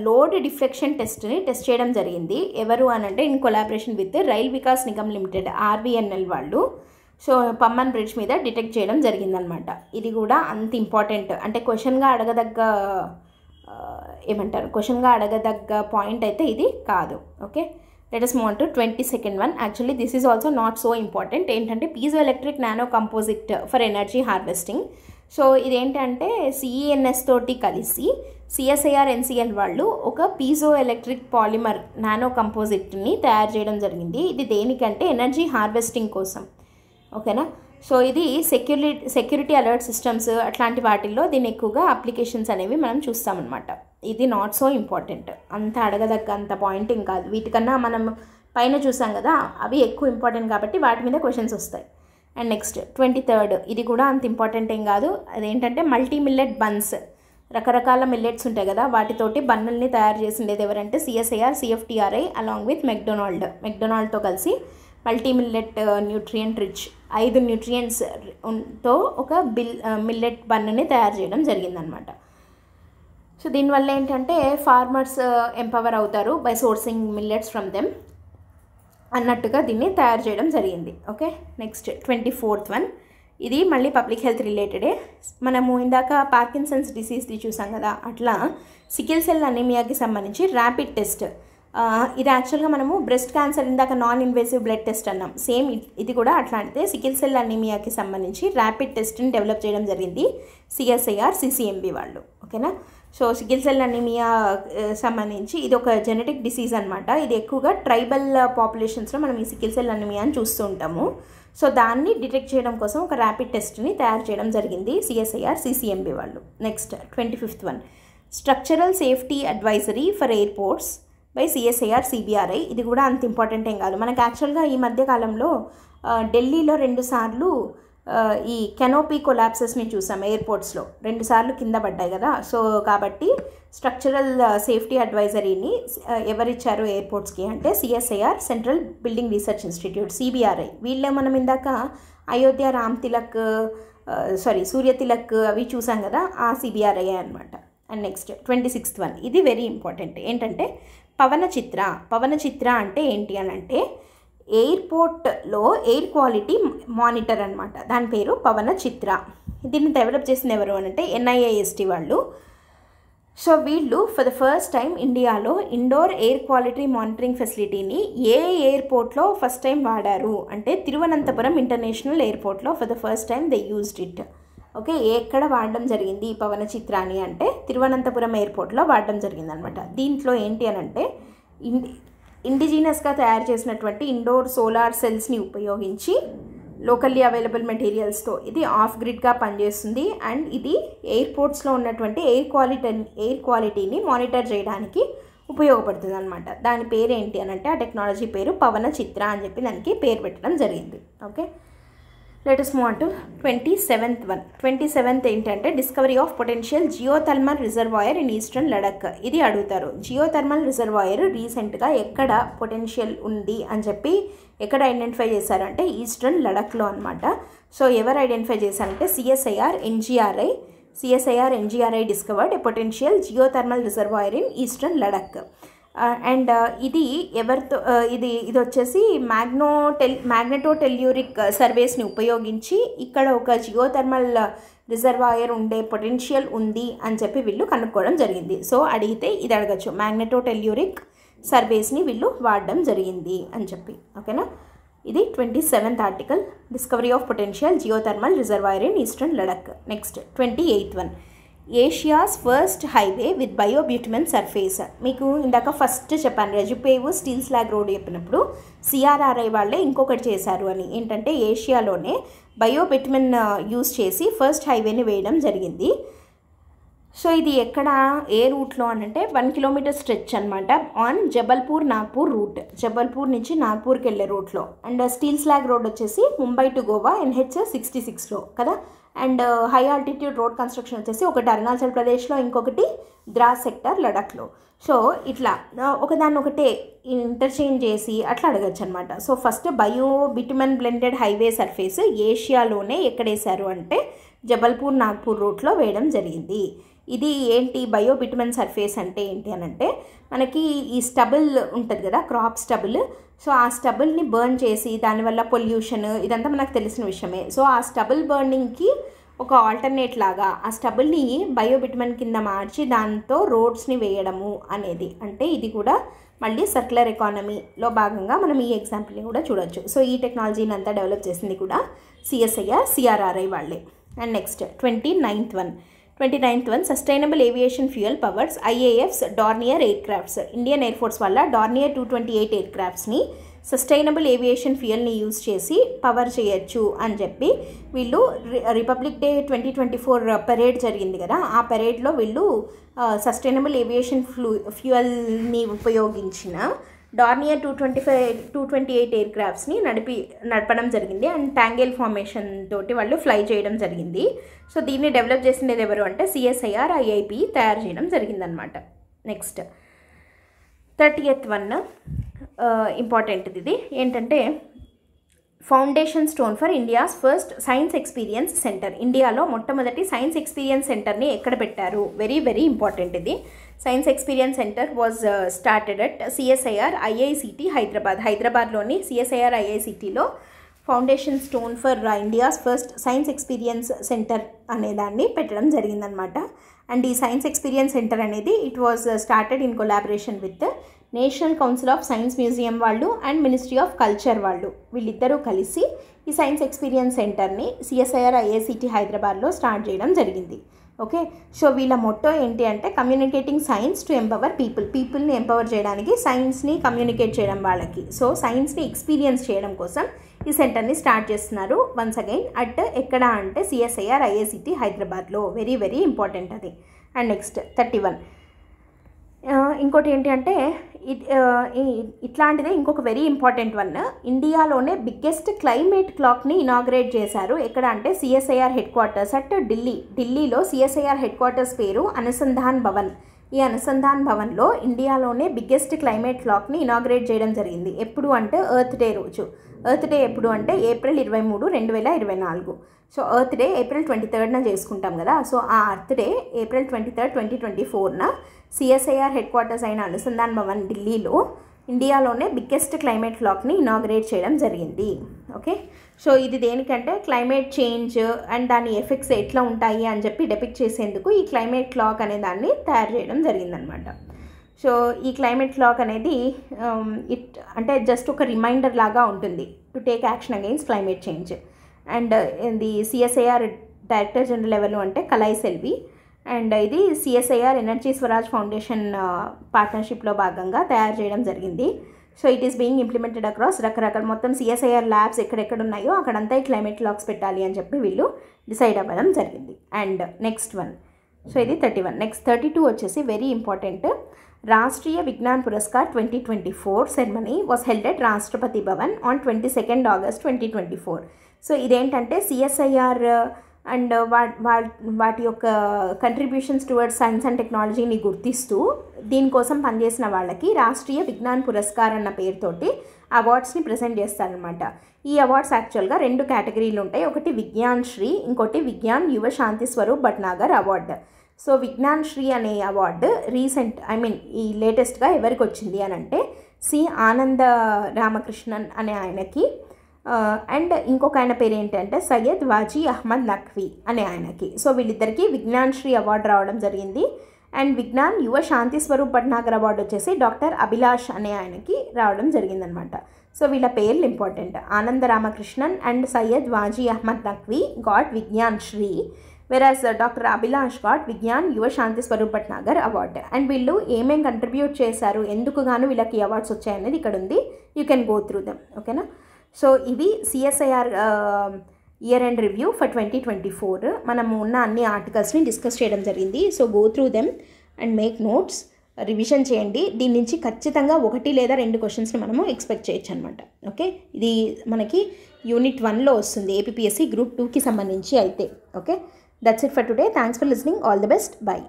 లోడ్ డిఫ్లెక్షన్ టెస్ట్ని టెస్ట్ చేయడం జరిగింది. ఎవరు అని అంటే in collaboration with rail Vikas Nigam limited RVNL వాళ్ళు. సో పంబన్ బ్రిడ్జ్ మీద డిటెక్ట్ చేయడం జరిగిందనమాట. ఇది కూడా అంత ఇంపార్టెంట్ అంటే క్వశ్చన్గా అడగదగ్గ పాయింట్ అయితే ఇది కాదు. Okay, let us move on to 22nd one. Actually this is also not so important. ఏంటంటే piezoelectric nano composite for energy harvesting. So ఇదేంటంటే CENS తోటి కలిసి CSIR NCL వాళ్ళు ఒక పీజోఎలెక్ట్రిక్ పాలిమర్ నానో కంపోజిట్ని తయారు చేయడం జరిగింది. ఇది దేనికంటే ఎనర్జీ హార్వెస్టింగ్ కోసం, ఓకేనా. సో ఇది సెక్యూరిటీ అలర్ట్ సిస్టమ్స్ అట్లాంటి వాటిల్లో దీని ఎక్కువగా అప్లికేషన్స్ అనేవి మనం చూస్తామన్నమాట. ఇది నాట్ సో ఇంపార్టెంట్, అంత అడగదగ్గ అంత పాయింట్ ఏం కాదు. వీటికన్నా మనం పైన చూసాం కదా, అవి ఎక్కువ ఇంపార్టెంట్ కాబట్టి వాటి మీద క్వశ్చన్స్ వస్తాయి. అండ్ నెక్స్ట్ 23rd, ఇది కూడా అంత ఇంపార్టెంట్ ఏం కాదు. అదేంటంటే మల్టీ మిల్లెట్ బన్స్, రకరకాల మిల్లెట్స్ ఉంటాయి కదా, వాటితోటి బన్నుల్ని తయారు చేసిండేది ఎవరంటే CSIR CFTRI అలాంగ్ విత్ మెక్డొనాల్డ్తో కలిసి మల్టీ మిల్లెట్ న్యూట్రియంట్ రిచ్ 5 న్యూట్రియంట్స్తో ఒక మిల్లెట్ బన్నుని తయారు చేయడం జరిగిందనమాట. సో దీనివల్ల ఏంటంటే ఫార్మర్స్ ఎంపవర్ అవుతారు by sourcing millets from them అన్నట్టుగా దీన్ని తయారు చేయడం జరిగింది. Okay, next 24th one. ఇది మళ్ళీ పబ్లిక్ హెల్త్ రిలేటెడే. మనము ఇందాక పార్కిన్సన్స్ డిసీజ్ది చూసాం కదా, అట్లా సికిల్ సెల్ అనీమియాకి సంబంధించి ర్యాపిడ్ టెస్ట్. ఇది యాక్చువల్గా మనము బ్రెస్ట్ క్యాన్సర్ ఇందాక నాన్ ఇన్వేసివ్ బ్లడ్ టెస్ట్ అన్నాం, సేమ్ ఇది కూడా అట్లాంటిదే. సికిల్ సెల్ అనీమియాకి సంబంధించి ర్యాపిడ్ టెస్ట్ని డెవలప్ చేయడం జరిగింది CSIR CCMB వాళ్ళు, ఓకేనా. సో సికిల్ సెల్ అనీమియా సంబంధించి ఇది ఒక జెనెటిక్ డిసీజ్ అనమాట. ఇది ఎక్కువగా ట్రైబల్ పాపులేషన్స్లో మనం ఈ సికిల్ సెల్ అనీమియాని చూస్తూ ఉంటాము. సో దాన్ని డిటెక్ట్ చేయడం కోసం ఒక ర్యాపిడ్ టెస్ట్ని తయారు చేయడం జరిగింది CSIR CCMB వాళ్ళు. Next 25th one, structural safety advisory for airports by CSIR CBRI. ఇది కూడా అంత ఇంపార్టెంట్ ఏం కాదు. మనకు యాక్చువల్గా ఈ మధ్య కాలంలో ఢిల్లీలో 2 సార్లు ఈ కెనోపీ కొలాప్సెస్ని చూసాం, ఎయిర్పోర్ట్స్లో 2 సార్లు కింద పడ్డాయి కదా. సో కాబట్టి స్ట్రక్చరల్ సేఫ్టీ అడ్వైజరీని ఎవరిచ్చారు ఎయిర్పోర్ట్స్కి అంటే CSIR central building research institute CBRI. వీళ్ళే మనం ఇందాక అయోధ్య సూర్యతిలక్ అవి చూసాం కదా, ఆ CBRI అనమాట. అండ్ నెక్స్ట్ 26th వన్, ఇది వెరీ ఇంపార్టెంట్. ఏంటంటే పవన చిత్ర అంటే ఏంటి అని అంటే ఎయిర్పోర్ట్లో ఎయిర్ క్వాలిటీ మానిటర్ అనమాట. దాని పేరు పవన చిత్ర. దీన్ని డెవలప్ చేసింది ఎవరు అని అంటే NIST వాళ్ళు. సో వీళ్ళు ఫర్ ద ఫస్ట్ టైం ఇండియాలో ఇండోర్ ఎయిర్ క్వాలిటీ మానిటరింగ్ ఫెసిలిటీని ఏ ఎయిర్పోర్ట్లో ఫస్ట్ టైం వాడారు అంటే తిరువనంతపురం ఇంటర్నేషనల్ ఎయిర్పోర్ట్లో for the first time they used it. Okay, ఎక్కడ వాడడం జరిగింది ఈ పవన చిత్రాన్ని అంటే తిరువనంతపురం ఎయిర్పోర్ట్లో వాడడం జరిగిందనమాట. దీంట్లో ఏంటి అని అంటే ఇండిజినస్గా తయారు చేసినటువంటి ఇండోర్ సోలార్ సెల్స్ని ఉపయోగించి లోకల్లీ అవైలబుల్ మెటీరియల్స్తో ఇది ఆఫ్ గ్రిడ్గా పనిచేస్తుంది. అండ్ ఇది ఎయిర్పోర్ట్స్లో ఉన్నటువంటి ఎయిర్ క్వాలిటీని మానిటర్ చేయడానికి ఉపయోగపడుతుంది అనమాట. దాని పేరు ఏంటి అని అంటే ఆ టెక్నాలజీ పేరు పవన చిత్ర అని చెప్పి దానికి పేరు పెట్టడం జరిగింది. Okay, let us move on to 27th one. 27th ఏంటంటే discovery of potential geothermal reservoir in eastern Ladakh. ఇది అడుగుతారు. జియోథర్మల్ రిజర్వాయర్ రీసెంట్గా ఎక్కడ పొటెన్షియల్ ఉంది అని చెప్పి ఎక్కడ ఐడెంటిఫై చేశారంటే ఈస్టర్న్ లడక్లో అనమాట. సో ఎవరు ఐడెంటిఫై చేశారంటే CSIR NGRI discovered a potential geothermal reservoir in eastern Ladakh. And ఇది ఎవరితో ఇది వచ్చేసి మ్యాగ్నెటోటెల్యూరిక్ సర్వేస్ని ఉపయోగించి ఇక్కడ ఒక జియోథర్మల్ రిజర్వాయర్ ఉండే పొటెన్షియల్ ఉంది అని చెప్పి వీళ్ళు కనుక్కోవడం జరిగింది. సో అడిగితే ఇది అడగచ్చు, మ్యాగ్నెటోటెల్యూరిక్ సర్వేస్ని వీళ్ళు వాడడం జరిగింది అని చెప్పి. ఓకేనా, ఇది 27th article discovery of potential geothermal reservoir in eastern Ladakh. Next 28th one. Asia's first highway with biobitumen surface. మీకు ఇందాక ఫస్ట్ చెప్పాను రెజుపేవ్ స్టీల్ స్లాగ్ రోడ్ చెప్పినప్పుడు CRRI వాళ్ళే ఇంకొకటి చేశారు అని. ఏంటంటే ఏషియాలోనే బయోబిటమిన్ యూజ్ చేసి ఫస్ట్ హైవేని వేయడం జరిగింది. సో ఇది ఎక్కడ ఏ రూట్లో అని అంటే 1 kilometer స్ట్రెచ్ అనమాట ఆన్ జబల్పూర్ నాగ్పూర్ రూట్. జబల్పూర్ నుంచి నాగ్పూర్కి వెళ్ళే రూట్లో. అండ్ స్టీల్ స్లాగ్ రోడ్ వచ్చేసి ముంబై టు గోవా NH 66లో కదా. And high altitude road construction వచ్చేసి ఒకటి అరుణాచల్ ప్రదేశ్లో, ఇంకొకటి ద్రాస్ సెక్టర్ లడఖ్లో. సో ఇట్లా ఒకదాన్ని ఒకటే ఇంటర్చేంజ్ చేసి అట్లా అడగచ్చు అనమాట. So first biobitumen blended highway surface ఏషియాలోనే ఎక్కడేశారు అంటే జబల్పూర్ నాగ్పూర్ రూట్లో వేయడం జరిగింది. ఇది ఏంటి బయోబిటమిన్ సర్ఫేస్ అంటే ఏంటి అని అంటే మనకి ఈ స్టబుల్ ఉంటుంది కదా, క్రాప్ స్టబుల్. సో ఆ స్టబుల్ని బర్న్ చేసి దానివల్ల పొల్యూషన్ ఇదంతా మనకు తెలిసిన విషయమే. సో ఆ స్టబుల్ బర్నింగ్కి ఒక ఆల్టర్నేట్ లాగా ఆ స్టబుల్ని బయోబిటమిన్ కింద మార్చి దాంతో రోడ్స్ని వేయడము అనేది. అంటే ఇది కూడా మళ్ళీ సర్క్యులర్ ఎకానమీలో భాగంగా మనం ఈ ఎగ్జాంపుల్ని కూడా చూడొచ్చు. సో ఈ టెక్నాలజీని అంతా డెవలప్ చేసింది కూడా CRRI వాళ్ళే. And next 29th one sustainable aviation fuel powers IAF's Dornier aircrafts. Indian air force వల్ల డార్నియర్ 228 ఎయిర్ క్రాఫ్ట్స్ని సస్టైనబుల్ ఏవియేషన్ ఫ్యూయల్ని యూజ్ చేసి పవర్ చేయొచ్చు అని చెప్పి వీళ్ళు రిపబ్లిక్ డే 2024 పెరేడ్ జరిగింది కదా, ఆ పెరేడ్లో వీళ్ళు సస్టైనబుల్ ఏవియేషన్ ఫ్యూయల్ని ఉపయోగించిన డార్నియర్ 228 ఎయిర్ క్రాఫ్ట్స్ని నడపడం జరిగింది. అండ్ టాంగేల్ ఫార్మేషన్ తోటి వాళ్ళు ఫ్లై చేయడం జరిగింది. సో దీన్ని డెవలప్ చేసినది ఎవరు అంటే CSIR IIP తయారు చేయడం జరిగిందనమాట. Next 30th one important. ఇది ఏంటంటే foundation stone for India's first science experience centre. ఇండియాలో మొట్టమొదటి సైన్స్ ఎక్స్పీరియన్స్ సెంటర్ని ఎక్కడ పెట్టారు? Very very important. ఇది science experience centre was started at CSIR IICT హైదరాబాద్లోని CSIR IICTలో foundation stone for India's first science experience centre అనేదాన్ని పెట్టడం జరిగిందనమాట. అండ్ ఈ సైన్స్ ఎక్స్పీరియన్స్ సెంటర్ అనేది it was started in collaboration with national council of science museum వాళ్ళు and ministry of culture వాళ్ళు. వీళ్ళిద్దరూ కలిసి ఈ సైన్స్ ఎక్స్పీరియన్స్ సెంటర్ని CSIR IICT హైదరాబాద్లో స్టార్ట్ చేయడం జరిగింది. ఓకే, సో వీళ్ళ మొట్టో ఏంటి అంటే కమ్యూనికేటింగ్ సైన్స్ టు ఎంపవర్ పీపుల్ని ఎంపవర్ చేయడానికి సైన్స్ని కమ్యూనికేట్ చేయడం వాళ్ళకి. సో సైన్స్ని ఎక్స్పీరియన్స్ చేయడం కోసం ఈ సెంటర్ని స్టార్ట్ చేస్తున్నారు. వన్స్ అగైన్ అట్ ఎక్కడ అంటే CSIR IICT హైదరాబాద్లో. వెరీ వెరీ ఇంపార్టెంట్ అది. అండ్ నెక్స్ట్ 31 ఇంకోటి ఏంటి అంటే ఇట్లాంటిదే ఇంకొక వెరీ ఇంపార్టెంట్ వన్. ఇండియాలోనే బిగ్గెస్ట్ క్లైమేట్ క్లాక్ని ఇనాగ్రేట్ చేశారు. ఎక్కడ అంటే CSIR హెడ్ క్వార్టర్స్ అట్ ఢిల్లీలో CSIR హెడ్ క్వార్టర్స్ పేరు అనుసంధాన్ భవన్. ఈ అనుసంధాన్ భవన్లో ఇండియాలోనే బిగ్గెస్ట్ క్లైమేట్ క్లాక్ని ఇనాగ్రేట్ చేయడం జరిగింది. ఎప్పుడు అంటే ఎర్త్ డే రోజు. ఎర్త్ డే ఎప్పుడు అంటే April 23, 2024. So earth day April 23rd చేసుకుంటాం కదా. సో ఆ earth day April 23, 2024 CSIR head quarters అయిన అనుసంధాన్ భవన్ ఢిల్లీలో ఇండియాలోనే బిగ్గెస్ట్ క్లైమేట్ క్లాక్ని ఇనాగ్రేట్ చేయడం జరిగింది. ఓకే, సో ఇది దేనికంటే క్లైమేట్ చేంజ్ అండ్ దాని ఎఫెక్ట్స్ ఎట్లా ఉంటాయి అని చెప్పి డెపిక్ట్ చేసేందుకు ఈ క్లైమేట్ క్లాక్ అనే దాన్ని తయారు చేయడం జరిగిందనమాట. సో ఈ క్లైమేట్ క్లాక్ అనేది అంటే జస్ట్ ఒక రిమైండర్ లాగా ఉంటుంది to take action against climate change. And ఇది సిఎస్ఐఆర్ డైరెక్టర్ జనరల్ ఎవరు అంటే కలై సెల్వి, అండ్ ఇది సిఎస్ఐఆర్ ఎనర్జీ స్వరాజ్ ఫౌండేషన్ పార్ట్నర్షిప్లో భాగంగా తయారు చేయడం జరిగింది. So it is being implemented across రకరకాల మొత్తం సిఎస్ఐఆర్ ల్యాబ్స్ ఎక్కడెక్కడ ఉన్నాయో అక్కడంతా ఈ క్లైమేట్ క్లాక్స్ పెట్టాలి అని చెప్పి వీళ్ళు డిసైడ్ అవ్వడం జరిగింది. అండ్ నెక్స్ట్ వన్, సో ఇది 31. నెక్స్ట్ 32 వచ్చేసి very important. Rashtriya Vigyan Puraskar 2024 ceremony was held at Rashtrapati Bhavan on 22 August 2024. So ఇదేంటంటే సిఎస్ఐఆర్ అండ్ వాటి యొక్క కంట్రిబ్యూషన్స్ టువర్డ్స్ సైన్స్ అండ్ టెక్నాలజీని గుర్తిస్తూ దీనికోసం పనిచేసిన వాళ్ళకి రాష్ట్రీయ విజ్ఞాన్ పురస్కార్ అన్న పేరుతోటి అవార్డ్స్ని ప్రజెంట్ చేస్తారనమాట. ఈ అవార్డ్స్ యాక్చువల్గా 2 కేటగిరీలు ఉంటాయి. ఒకటి విజ్ఞాన్ శ్రీ, ఇంకోటి విజ్ఞాన్ యువ శాంతి స్వరూప్ భట్నాగర్ అవార్డు. సో విజ్ఞాన్ శ్రీ అనే అవార్డు ఈ లేటెస్ట్గా ఎవరికి వచ్చింది అని అంటే సి ఆనంద రామకృష్ణన్ అనే ఆయనకి, అండ్ ఇంకొక ఆయన పేరు ఏంటంటే సయ్యద్ వాజీ అహ్మద్ నఖ్వీ అనే ఆయనకి. సో వీళ్ళిద్దరికీ విజ్ఞాన్ శ్రీ అవార్డు రావడం జరిగింది. అండ్ విజ్ఞాన్ యువ శాంతి స్వరూప్ భట్నాగర్ అవార్డు వచ్చేసి డాక్టర్ అభిలాష్ అనే ఆయనకి రావడం జరిగిందనమాట. సో వీళ్ళ పేర్లు important. Ananda Ramakrishnan and Syed Wajih Ahmad Naqvi got Vigyan Shri, whereas doctor Abhilash got Vigyan Yuva Shanti Swarup Bhatnagar award. And వీళ్ళు ఏమేం కంట్రిబ్యూట్ చేశారు, ఎందుకు గాను వీళ్ళకి అవార్డ్స్ వచ్చాయనేది ఇక్కడ ఉంది. You can go through them. ఓకేనా. సో ఇవి CSIR year end review for 2024. మనము ఉన్న అన్ని ఆర్టికల్స్ని డిస్కస్ చేయడం జరిగింది. So go through them and make notes, revision చేయండి. దీని నుంచి ఖచ్చితంగా 1 లేదా 2 క్వశ్చన్స్ని మనము ఎక్స్పెక్ట్ చేయొచ్చు అనమాట. ఓకే, ఇది మనకి యూనిట్ 1లో వస్తుంది ఏపీఎస్సి గ్రూప్ 2కి సంబంధించి అయితే. Okay, that's it for today. Thanks for listening. All the best. By.